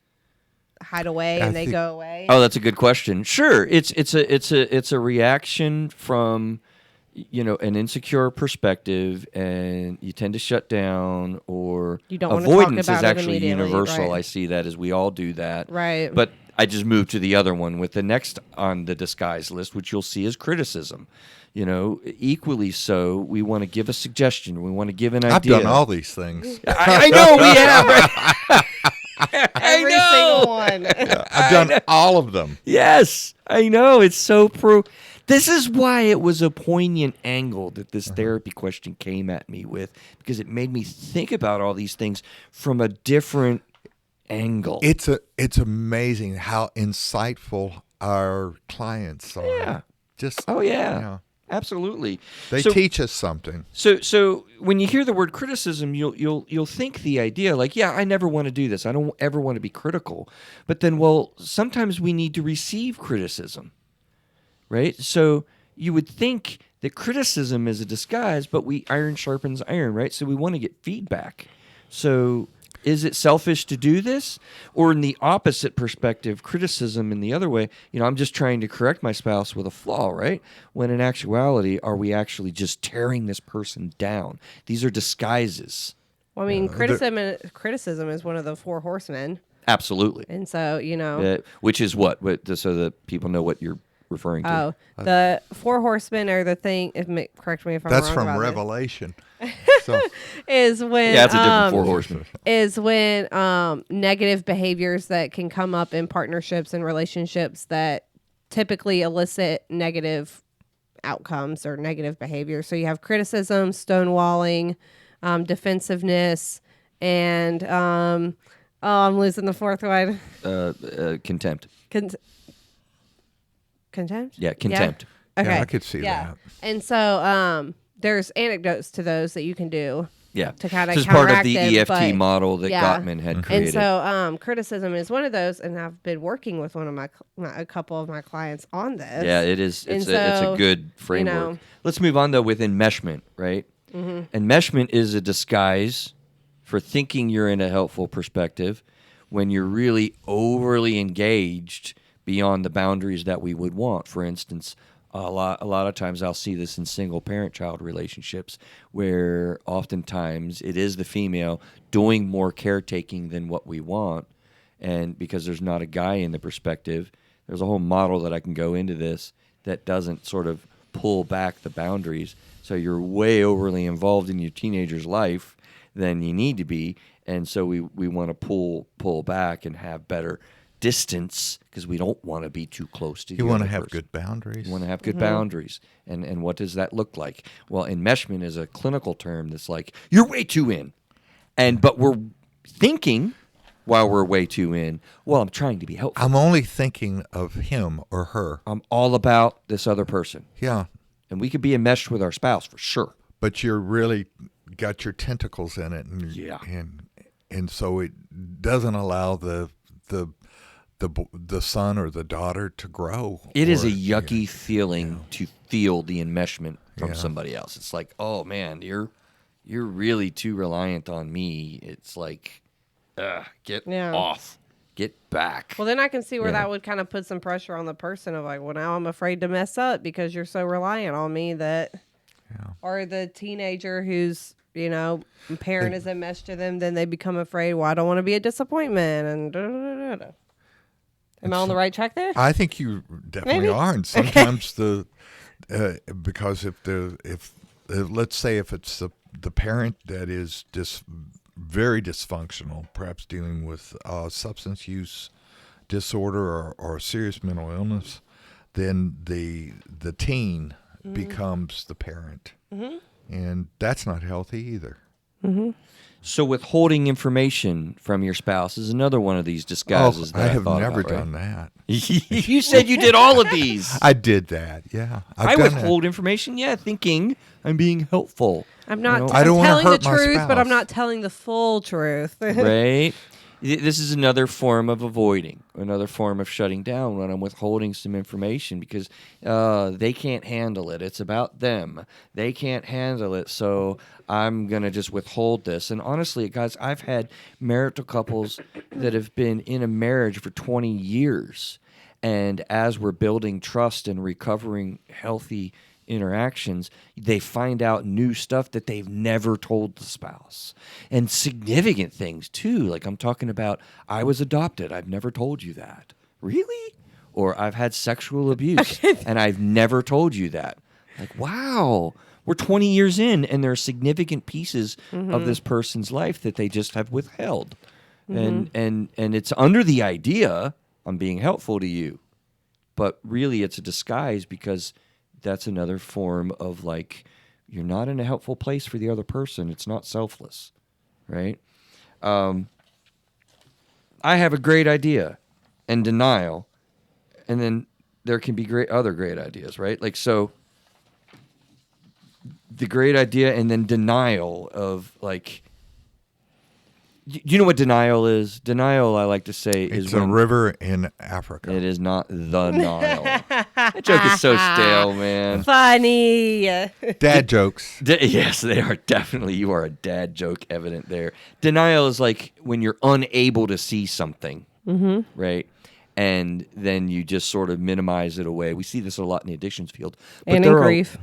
hide away I and they think- go away? Oh, that's a good question. Sure, it's a reaction from an insecure perspective, and you tend to shut down, or You don't wanna talk avoidance about is it actually immediately, universal. right. I see that as we all do that. Right. But I just moved to the other one with the next on the disguise list, which you'll see is criticism. Equally so, we want to give a suggestion. We want to give an idea. I've done all these things. I know we have. Every single one. I've done all of them. Yes, I know. It's so This is why it was a poignant angle that this therapy question came at me with, because it made me think about all these things from a different angle. It's amazing how insightful our clients are. Yeah. Just Oh yeah. Absolutely. They teach us something. So when you hear the word criticism, you'll think the idea like, yeah, I never want to do this. I don't ever want to be critical. But then, sometimes we need to receive criticism, right? So you would think that criticism is a disguise, but iron sharpens iron, right? So we want to get feedback. So is it selfish to do this? Or in the opposite perspective, criticism in the other way, I'm just trying to correct my spouse with a flaw, right? When in actuality, are we actually just tearing this person down? These are disguises. Well, I mean, criticism is one of the four horsemen. Absolutely. And so, which is what? So that people know what you're referring to. Oh, the four horsemen are the thing, correct me if I'm wrong. That's from about Revelation. is when it's a different four horsemen. Is when negative behaviors that can come up in partnerships and relationships that typically elicit negative outcomes or negative behavior. So you have criticism, stonewalling, defensiveness, and I'm losing the fourth one. Contempt. Contempt? Yeah, contempt. Yeah? Okay. Yeah, I could see that. And so there's anecdotes to those that you can do. Yeah. To kind of This is part of counteract the them, EFT but- model that yeah. Gottman had created. And so criticism is one of those, and I've been working with a couple of my clients on this. Yeah, it is. It's And a so, good framework. you know- Let's move on, though, with enmeshment, right? Mm-hmm. Enmeshment is a disguise for thinking you're in a helpful perspective when you're really overly engaged beyond the boundaries that we would want. For instance, a lot of times I'll see this in single parent-child relationships where oftentimes it is the female doing more caretaking than what we want. And because there's not a guy in the perspective, there's a whole model that I can go into this that doesn't sort of pull back the boundaries. So you're way overly involved in your teenager's life than you need to be. And so we want to pull back and have better distance because we don't want to be too close to You want to have person. good boundaries. You want to have good boundaries. And what does that look like? Well, enmeshment is a clinical term that's like, you're way too in. But we're thinking while we're way too in, well, I'm trying to be helpful. I'm only thinking of him or her. I'm all about this other person. Yeah. And we could be enmeshed with our spouse for sure. But you're really got your tentacles in it. And, Yeah. And so it doesn't allow the son or the daughter to grow. It is a yucky feeling to feel the enmeshment from Yeah. somebody else. It's like, oh man, you're really too reliant on me. It's like, get off, get back. Well, then I can see where that would kind of put some pressure on the person of like, well, now I'm afraid to mess up because you're so reliant on me that, or the teenager who's, parent is enmeshed to them, then they become afraid, well, I don't want to be a disappointment, and da-da-da-da-da. Am I on the right track there? I think you definitely Maybe? are, and sometimes because if let's say if it's the parent that is very dysfunctional, perhaps dealing with substance use disorder or serious mental illness, then the teen becomes the parent, and that's not healthy either. So withholding information from your spouse is another one of these disguises that I have thought never about, right? done that. You said you did all of these. I did that. Yeah, I I've done withhold information, thinking I'm being helpful. I'm not I don't wanna telling the hurt my truth, but I'm spouse. not telling the full truth. Right? This is another form of avoiding, another form of shutting down when I'm withholding some information because they can't handle it. It's about them. They can't handle it, so I'm going to just withhold this. And honestly, guys, I've had marital couples that have been in a marriage for 20 years. And as we're building trust and recovering healthy interactions, they find out new stuff that they've never told the spouse. And significant things too. Like I'm talking about, I was adopted. I've never told you that. Really? Or I've had sexual abuse and I've never told you that. Like, wow, we're 20 years in and there are significant pieces of this person's life that they just have withheld. And it's under the idea, I'm being helpful to you. But really it's a disguise because that's another form of like, you're not in a helpful place for the other person. It's not selfless, right? I have a great idea and denial. And then there can be other great ideas, right? Like, so the great idea and then denial of like, you know what denial is? Denial, I like to say, It's is a river in Africa. It is not the Nile. That joke is so stale, man. Funny. Dad jokes. Yes, they are definitely. You are a dad joke evident there. Denial is like when you're unable to see something, right? And then you just sort of minimize it away. We see this a lot in the addictions field. But And in grief.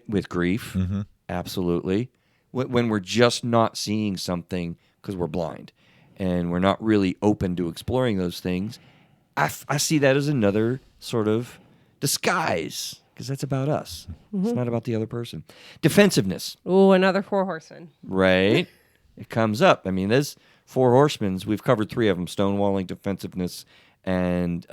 With grief, absolutely. When we're just not seeing something because we're blind and we're not really open to exploring those things, I see that as another sort of disguise because that's about us. It's not about the other person. Defensiveness. Ooh, another 4 horsemen. Right. It comes up. I mean, there's 4 horsemen. We've covered 3 of them: stonewalling, defensiveness, and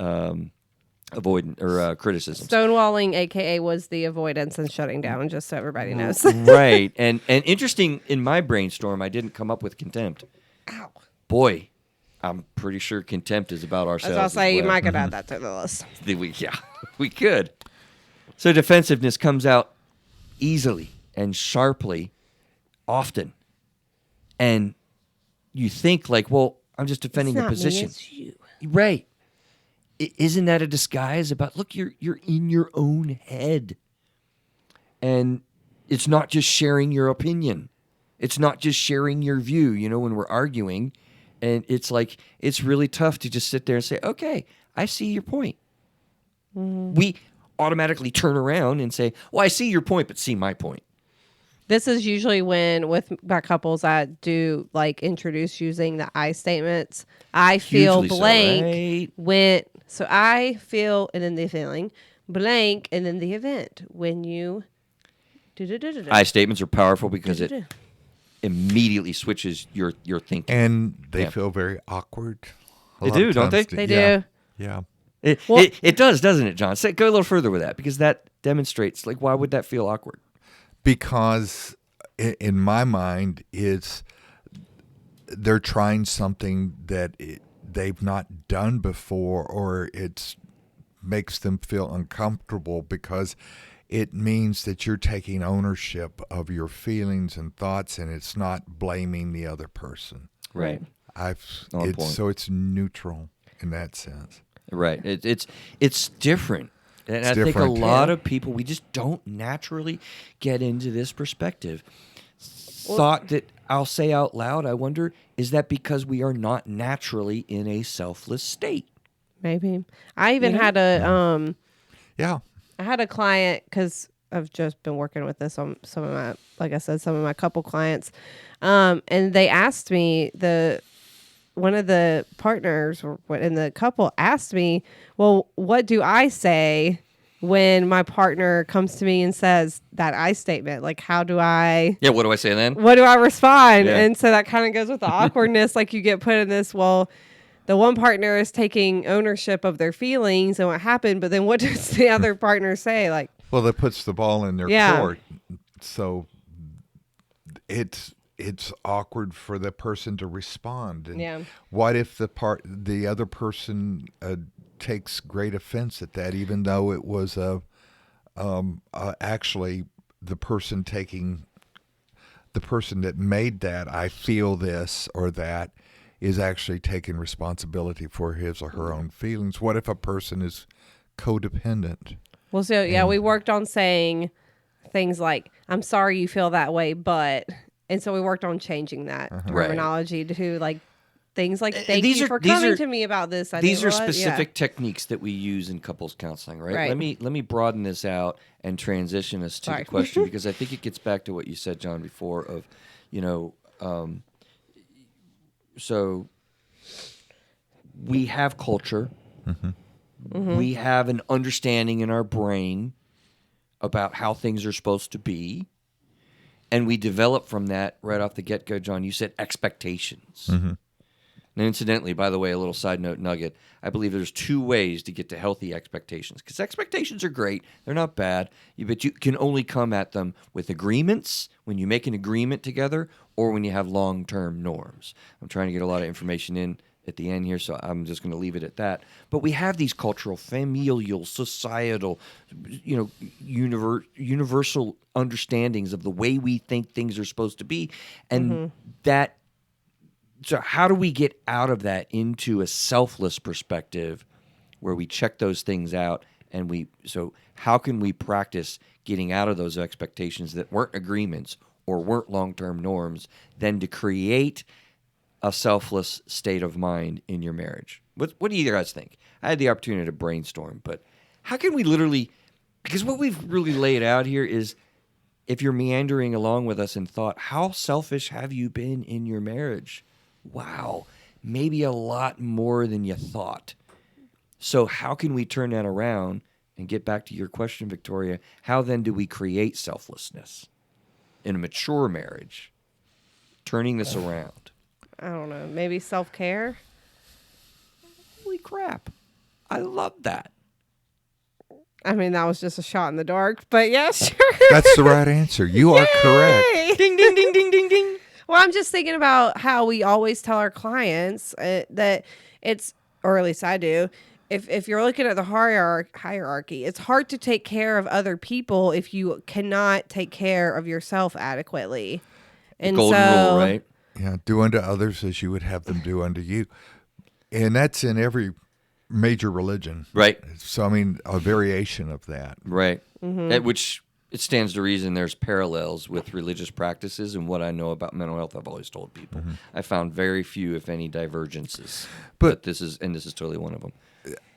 avoidance or criticism. Stonewalling, aka, was the avoidance and shutting down, just so everybody knows. Right. And interesting, in my brainstorm, I didn't come up with contempt. Ow. Boy, I'm pretty sure contempt is about ourselves. As I'll say, as you well. might could add that to the list. We could. So defensiveness comes out easily and sharply, often. And you think like, well, I'm just defending a position. It's you. Right. Isn't that a disguise about, look, you're in your own head. And it's not just sharing your opinion. It's not just sharing your view, when we're arguing. And it's like, it's really tough to just sit there and say, okay, I see your point. We automatically turn around and say, well, I see your point, but see my point. This is usually when, with my couples, I do like introduce using the I statements. I feel Hugely so, blank right? when, so I feel, and then the feeling, blank, and then the event. When you I statements are powerful because it immediately switches your thinking. And they feel very awkward. They do, don't they? They do. Yeah. It does, doesn't it, John? Go a little further with that, because that demonstrates, like, why would that feel awkward? Because in my mind, they're trying something that they've not done before, or it makes them feel uncomfortable because it means that you're taking ownership of your feelings and thoughts, and it's not blaming the other person. Right. So it's neutral in that sense. Right. It's different. And I think a lot of people, we just don't naturally get into this perspective. Thought that I'll say out loud, I wonder, is that because we are not naturally in a selfless state? Maybe. I even had a Yeah. I had a client, because I've just been working with this on some of my, like I said, some of my couple clients, and they asked me, one of the partners in the couple asked me, well, what do I say when my partner comes to me and says that I statement? Like, how do I... Yeah, what do I say then? What do I respond? Yeah. And so that kind of goes with the awkwardness. Like, you get put in this, well, the one partner is taking ownership of their feelings and what happened, but then what does the other partner say? Like, well, that puts the ball in their court. So it's awkward for the person to respond. And what if the other person takes great offense at that, even though it was actually the person that made that, I feel this or that, is actually taking responsibility for his or her own feelings. What if a person is codependent? Well, so we worked on saying things like, I'm sorry you feel that way, but... And so we worked on changing that terminology to, like, things like thank these you are- for these coming are- to me about this. I These didn't are realize- yeah. specific techniques that we use in couples counseling, right? Right. Let me broaden this out and transition us to Sorry. the question because I think it gets back to what you said, John, before of, so we have culture. We have an understanding in our brain about how things are supposed to be. And we develop from that right off the get-go, John. You said expectations. Now, incidentally, by the way, a little side note nugget. I believe there's 2 ways to get to healthy expectations. Because expectations are great. They're not bad. But you can only come at them with agreements, when you make an agreement together, or when you have long-term norms. I'm trying to get a lot of information in at the end here, so I'm just going to leave it at that. But we have these cultural, familial, societal, universal understandings of the way we think things are supposed to be. And that... So how do we get out of that into a selfless perspective where we check those things out so how can we practice getting out of those expectations that weren't agreements or weren't long-term norms then to create a selfless state of mind in your marriage? What do you guys think? I had the opportunity to brainstorm, but how can we literally, because what we've really laid out here is if you're meandering along with us in thought, how selfish have you been in your marriage? Wow, maybe a lot more than you thought. So how can we turn that around and get back to your question, Victoria? How then do we create selflessness in a mature marriage? Turning this around. I don't know. Maybe self-care. Holy crap. I love that. I mean, that was just a shot in the dark, but yeah, sure. That's the right answer. You are correct. Yay! Ding, ding, ding, ding, ding, ding. Well, I'm just thinking about how we always tell our clients that it's, or at least I do, if you're looking at the hierarchy, it's hard to take care of other people if you cannot take care of yourself adequately. And Golden rule, right? Yeah, do unto others as you would have them do unto you. And that's in every major religion. Right. So, I mean, a variation of that. Right. At which it stands to reason there's parallels with religious practices and what I know about mental health. I've always told people. I found very few, if any, divergences. But this is totally one of them.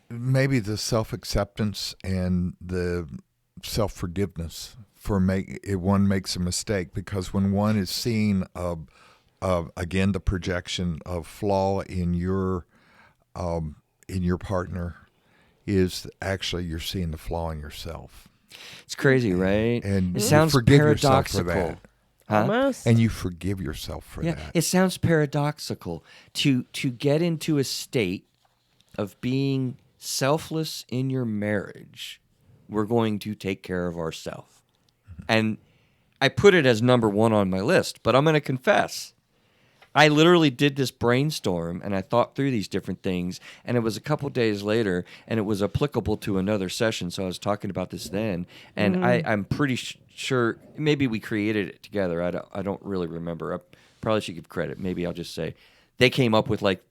Maybe the self-acceptance and the self-forgiveness for one makes a mistake, because when one is seeing again the projection of flaw in your partner, is actually you're seeing the flaw in yourself. It's crazy, right? And it you sounds forgive yourself for paradoxical. that. Huh? Almost. And you forgive yourself for that. It sounds paradoxical to get into a state of being selfless in your marriage. We're going to take care of ourselves. And I put it as number 1 on my list, but I'm going to confess. I literally did this brainstorm and I thought through these different things, and it was a couple days later and it was applicable to another session. So I was talking about this then, and I'm pretty sure maybe we created it together. I don't really remember. I probably should give credit. Maybe I'll just say they came up with like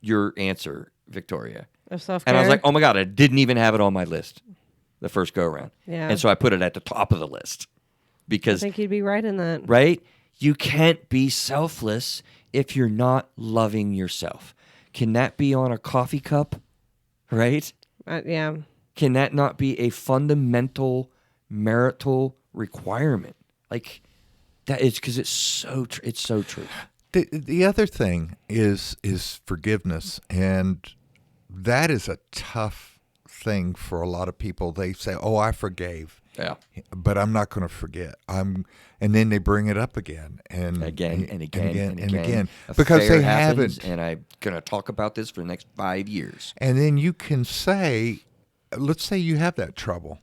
your answer, Victoria. Of self-care. And I was like, oh my God, I didn't even have it on my list the first go around. Yeah. And so I put it at the top of the list I because, think you'd be right in that. right? You can't be selfless if you're not loving yourself. Can that be on a coffee cup? Right? Yeah. Can that not be a fundamental marital requirement? Like that is because it's so true. The other thing is forgiveness, and that is a tough thing for a lot of people. They say, "Oh, I forgave." Yeah. But I'm not going to forget. And then they bring it up again and Again. because they happens, haven't. and I'm going to talk about this for the next 5 years. And then you can say, let's say you have that trouble.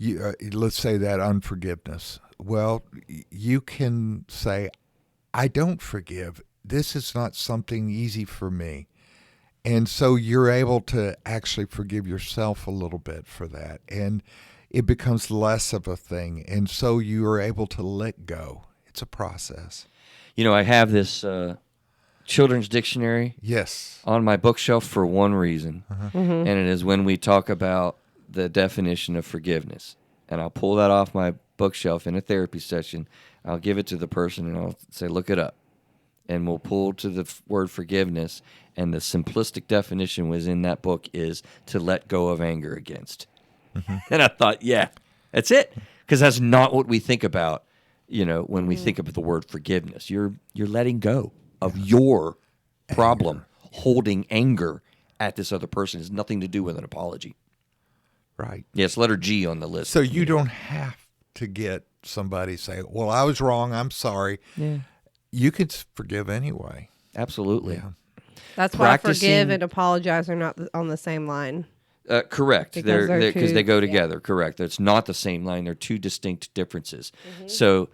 Let's say that unforgiveness. Well, you can say, I don't forgive. This is not something easy for me. And so you're able to actually forgive yourself a little bit for that. And it becomes less of a thing. And so you are able to let go. It's a process. You know, I have this children's dictionary Yes. on my bookshelf for one reason, and it is when we talk about the definition of forgiveness. And I'll pull that off my bookshelf in a therapy session. I'll give it to the person, and I'll say, look it up. and we'll pull to the word forgiveness. And the simplistic definition was in that book is to let go of anger against. And I thought, yeah, that's it. Because that's not what we think about, when we think of the word forgiveness. You're letting go of your problem. Holding anger at this other person has nothing to do with an apology. Right. Yes, letter G on the list. So you don't have to get somebody say, well, I was wrong, I'm sorry. Yeah. You could forgive anyway. Absolutely. Yeah. That's why forgive and apologize are not on the same line. Correct. Because Because they go together. Correct. It's not the same line. They're two distinct differences. So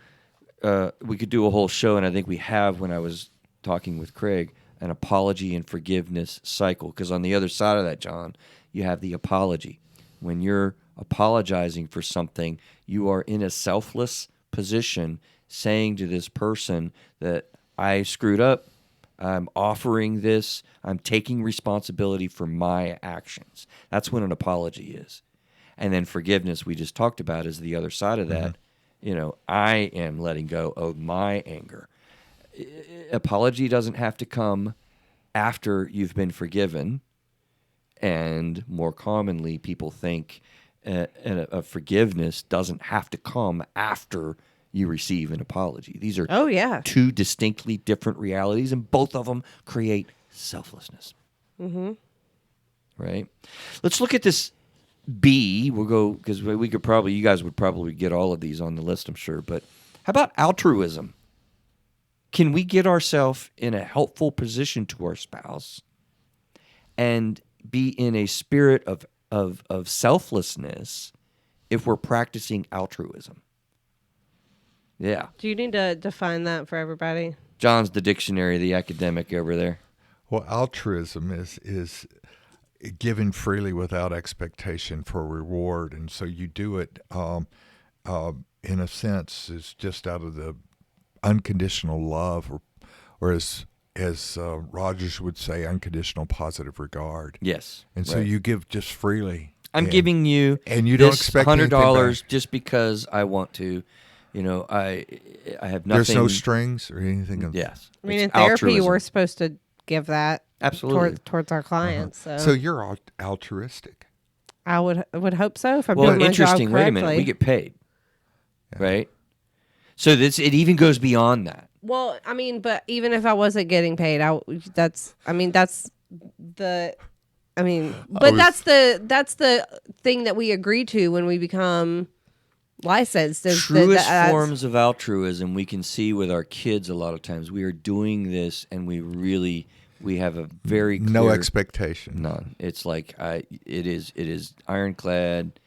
we could do a whole show, and I think we have when I was talking with Craig, an apology and forgiveness cycle. Because on the other side of that, John, you have the apology. When you're apologizing for something, you are in a selfless position saying to this person that I screwed up. I'm offering this. I'm taking responsibility for my actions. That's what an apology is. And then forgiveness, we just talked about, is the other side of that. I am letting go of my anger. Apology doesn't have to come after you've been forgiven. And more commonly, people think a forgiveness doesn't have to come after you receive an apology. These are two distinctly different realities, and both of them create selflessness. Right? Let's look at this B. We'll go, because you guys would probably get all of these on the list, I'm sure. But how about altruism? Can we get ourselves in a helpful position to our spouse and be in a spirit of selflessness if we're practicing altruism? Yeah. Do you need to define that for everybody? John's the dictionary, the academic over there. Well, altruism is giving freely without expectation for reward, and so you do it in a sense is just out of the unconditional love, or as Rogers would say, unconditional positive regard. Yes. And so you give just freely. I'm giving you and you don't expect $100 just because I want to. I have nothing. There's no strings or anything. Yes. I mean, in It's therapy, altruism. we're supposed to give that Absolutely towards our clients. So you're altruistic. I would hope so if I'm doing my interesting. job Wait a correctly. minute. We get paid, right? So it even goes beyond that. Well, I mean, but even if I wasn't getting paid, that's the thing that we agree to when we become licensed. Truest forms of altruism we can see with our kids a lot of times. We are doing this, and we have a very clear, no expectation. None. It's like it is ironclad.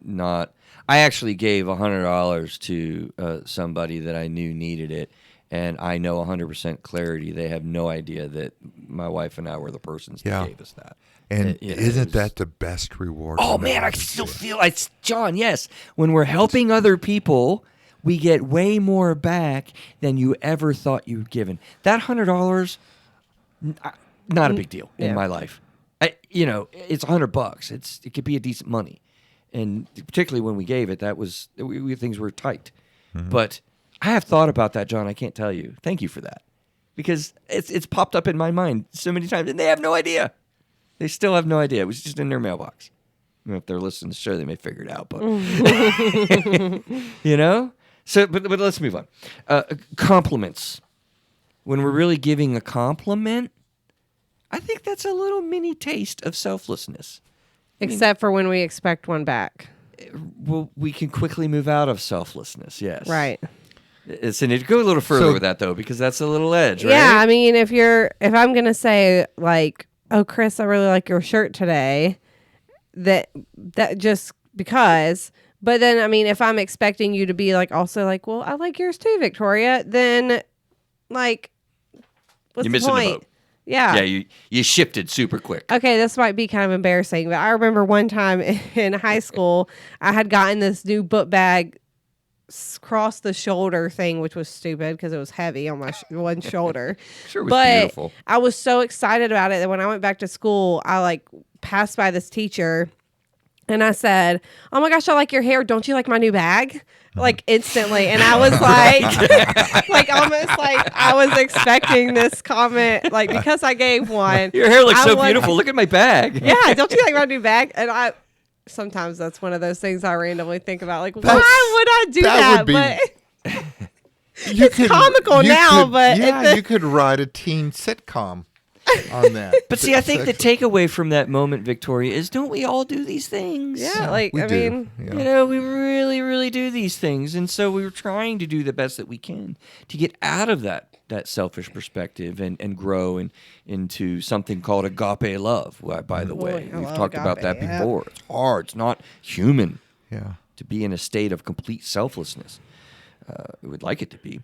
Not. I actually gave $100 to somebody that I knew needed it, and I know 100% clarity. They have no idea that my wife and I were the persons that gave us that. And isn't that the best reward? Oh man, I still feel it's John. Yes, when we're helping other people, we get way more back than you ever thought you'd given. That $100, not a big deal in my life. It's $100. It could be a decent money. And particularly when we gave it, things were tight. Mm-hmm. But I have thought about that, John. I can't tell you. Thank you for that, because it's popped up in my mind so many times, and they have no idea. They still have no idea. It was just in their mailbox. If they're listening to the show, they may figure it out. But So, but let's move on. Compliments. When we're really giving a compliment, I think that's a little mini taste of selflessness. Except for when we expect one back. Well, we can quickly move out of selflessness, yes. Right. And go a little further with that, though, because that's a little edge, right? Yeah, I mean, if I'm going to say, like, oh, Chris, I really like your shirt today, that just because. But then, I mean, if I'm expecting you to be, like, also like, well, I like yours too, Victoria, then, like, what's You're the missing point? the boat. Yeah. Yeah, you shifted super quick. Okay, this might be kind of embarrassing, but I remember one time in high school, I had gotten this new book bag cross the shoulder thing, which was stupid because it was heavy on my one shoulder. Sure, it was but beautiful. I was so excited about it that when I went back to school, I like passed by this teacher And I said, "Oh my gosh, I like your hair. Don't you like my new bag?" Like instantly. And I was like, like almost like I was expecting this comment, like because I gave one. Your hair looks I so was- beautiful. Look at my bag. Yeah, don't you like my new bag? And sometimes that's one of those things I randomly think about. Like, why would I do that? would be- But It's comical now, but you could write a teen sitcom on that. But see, I think the takeaway from that moment, Victoria, is don't we all do these things? yeah, like we I do. mean, Yeah. You know, we really, really do these things. And so we were trying to do the best that we can to get out of that selfish perspective and grow into something called agape love, by the way. I We've love talked about that agape, yeah. before. It's hard. It's not human Yeah. to be in a state of complete selflessness. We would like it to be.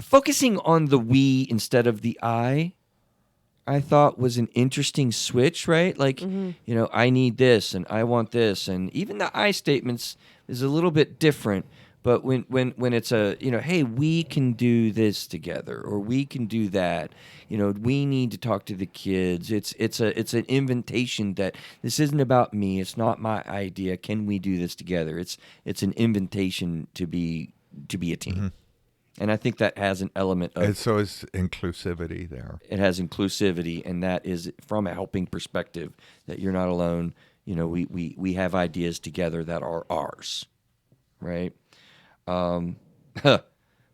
Focusing on the we instead of the I thought was an interesting switch, right? Like, you know, I need this and I want this. And even the I statements is a little bit different. But when it's a, you know, hey, we can do this together or we can do that, you know, we need to talk to the kids. It's an invitation that this isn't about me. It's not my idea. Can we do this together? It's an invitation to be a team. And I think that has an element of And so it's inclusivity there. it has inclusivity, and that is from a helping perspective that you're not alone. You know, we have ideas together that are ours, right?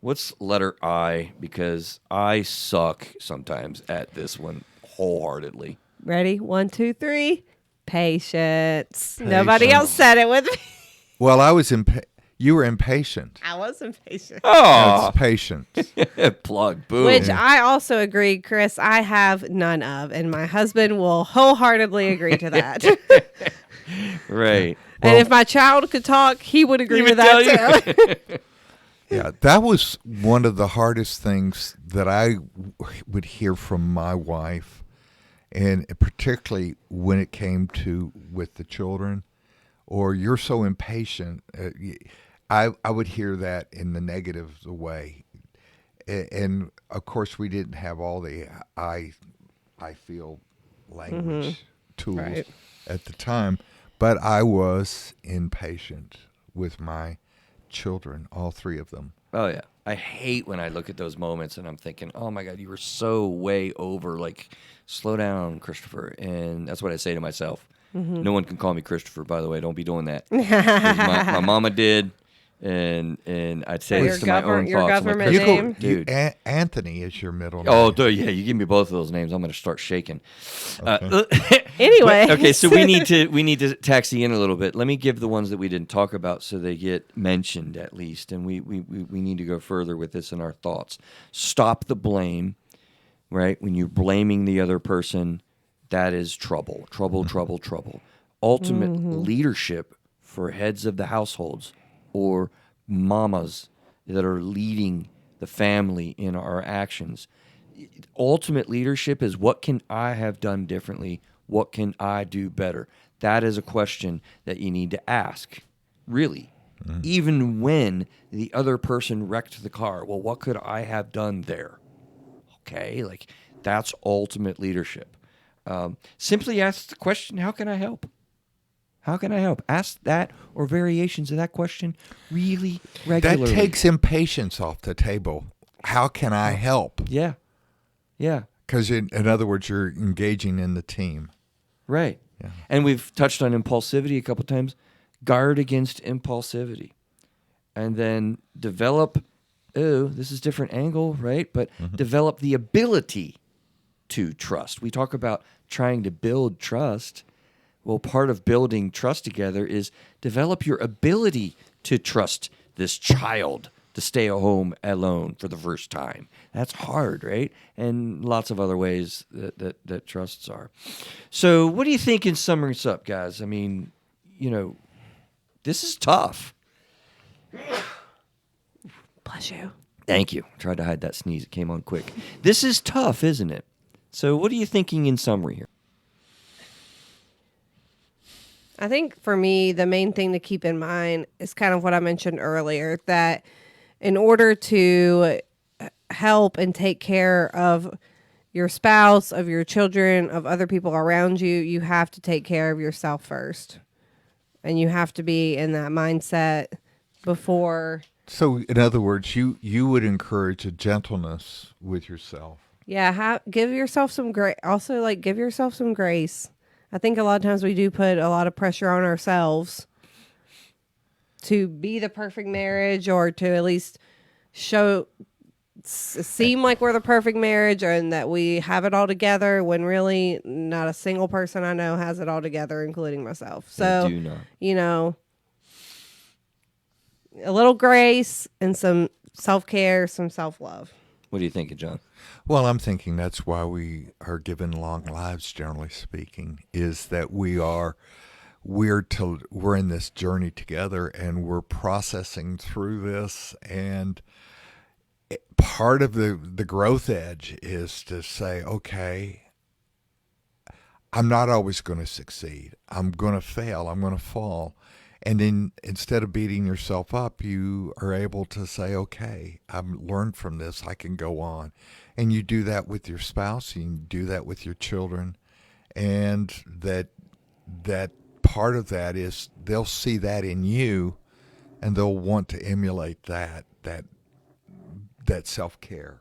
What's letter I? Because I suck sometimes at this one wholeheartedly. ready? 1, 2, 3. Patience. Nobody else said it with me. Well, you were impatient. I was impatient. Oh, It's patience. plug, boom. Which I also agree, Chris, I have none of, and my husband will wholeheartedly agree to that. right. And if my child could talk, he would agree He with would tell that too. Yeah, that was one of the hardest things that I would hear from my wife, and particularly when it came to with the children, or you're so impatient. I would hear that in the negative way, and of course we didn't have all the I feel language tools Right. at the time, but I was impatient with my children, all three of them. Oh yeah. I hate when I look at those moments and I'm thinking, oh my God, you were so way over. Like, slow down, Christopher. And that's what I say to myself. No one can call me Christopher, by the way. Don't be doing that. 'Cause my mama did, and I'd say Your this to my own your thoughts. I'm like, government You Christopher, name? dude. Anthony is your middle name. Oh, dude, yeah. You give me both of those names, I'm going to start shaking. Anyway. Okay, so we need to taxi in a little bit. Let me give the ones that we didn't talk about so they get mentioned at least, and we need to go further with this in our thoughts. Stop the blame, right? When you're blaming the other person, that is trouble. Ultimate leadership for heads of the households or mamas that are leading the family in our actions. Ultimate leadership is, what can I have done differently? What can I do better? That is a question that you need to ask, really. Even when the other person wrecked the car, well, what could I have done there? Okay, like that's ultimate leadership. Simply ask the question, how can I help? How can I help? Ask that or variations of that question really regularly. That takes impatience off the table. How can I help? Yeah. Because in other words, you're engaging in the team. Right. Yeah. And we've touched on impulsivity a couple times. Guard against impulsivity. And then develop, this is different angle, right? But develop the ability to trust. We talk about trying to build trust. Well, part of building trust together is develop your ability to trust this child to stay at home alone for the first time. That's hard, right? And lots of other ways that trusts are. So what do you think in summing this up, guys? I mean, you know, this is tough. Bless you. Thank you. Tried to hide that sneeze. It came on quick. This is tough, isn't it? So what are you thinking in summary here? I think for me, the main thing to keep in mind is kind of what I mentioned earlier, that in order to help and take care of your spouse, of your children, of other people around you, you have to take care of yourself first. And you have to be in that mindset before. So, in other words, you would encourage a gentleness with yourself. Yeah, give yourself some grace. Also, like, give yourself some grace. I think a lot of times we do put a lot of pressure on ourselves to be the perfect marriage, or to at least seem like we're the perfect marriage, and that we have it all together, when really not a single person I know has it all together, including myself. So, I do not. you know, a little grace and some self-care, some self-love. What are you thinking, John? Well, I'm thinking that's why we are given long lives, generally speaking, is that we're in this journey together, and we're processing through this. And part of the growth edge is to say, okay, I'm not always going to succeed. I'm going to fail. I'm going to fall. And then instead of beating yourself up, you are able to say, okay, I've learned from this. I can go on. And you do that with your spouse. You do that with your children. And that part of that is they'll see that in you, and they'll want to emulate that self-care.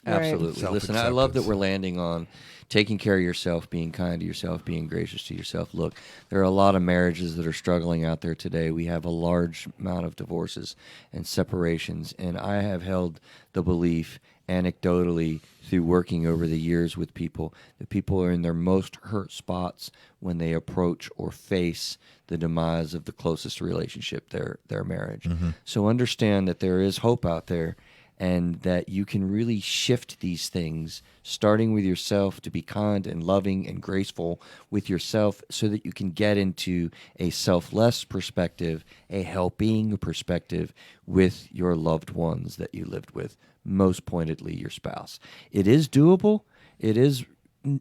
Absolutely. Right. Listen, I love that we're landing on taking care of yourself, being kind to yourself, being gracious to yourself. Look, there are a lot of marriages that are struggling out there today. We have a large amount of divorces and separations, and I have held the belief anecdotally through working over the years with people that people are in their most hurt spots when they approach or face the demise of the closest relationship, their marriage. Mm-hmm. So understand that there is hope out there, and that you can really shift these things, starting with yourself, to be kind and loving and graceful with yourself, so that you can get into a selfless perspective, a helping perspective with your loved ones that you lived with, most pointedly your spouse. It is doable. It is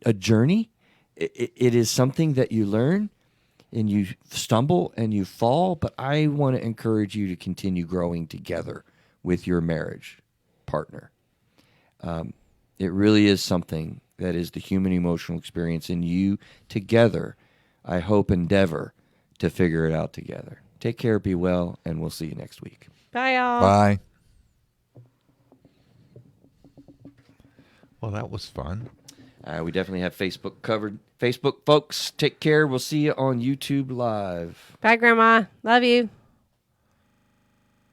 a journey. It is something that you learn, and you stumble and you fall, but I want to encourage you to continue growing together with your marriage partner. It really is something that is the human emotional experience, and you together, I hope, endeavor to figure it out together. Take care, be well, and we'll see you next week. Bye, y'all. Bye. Well, that was fun. We definitely have Facebook covered. Facebook folks, take care. We'll see you on YouTube Live. Bye, Grandma. Love you.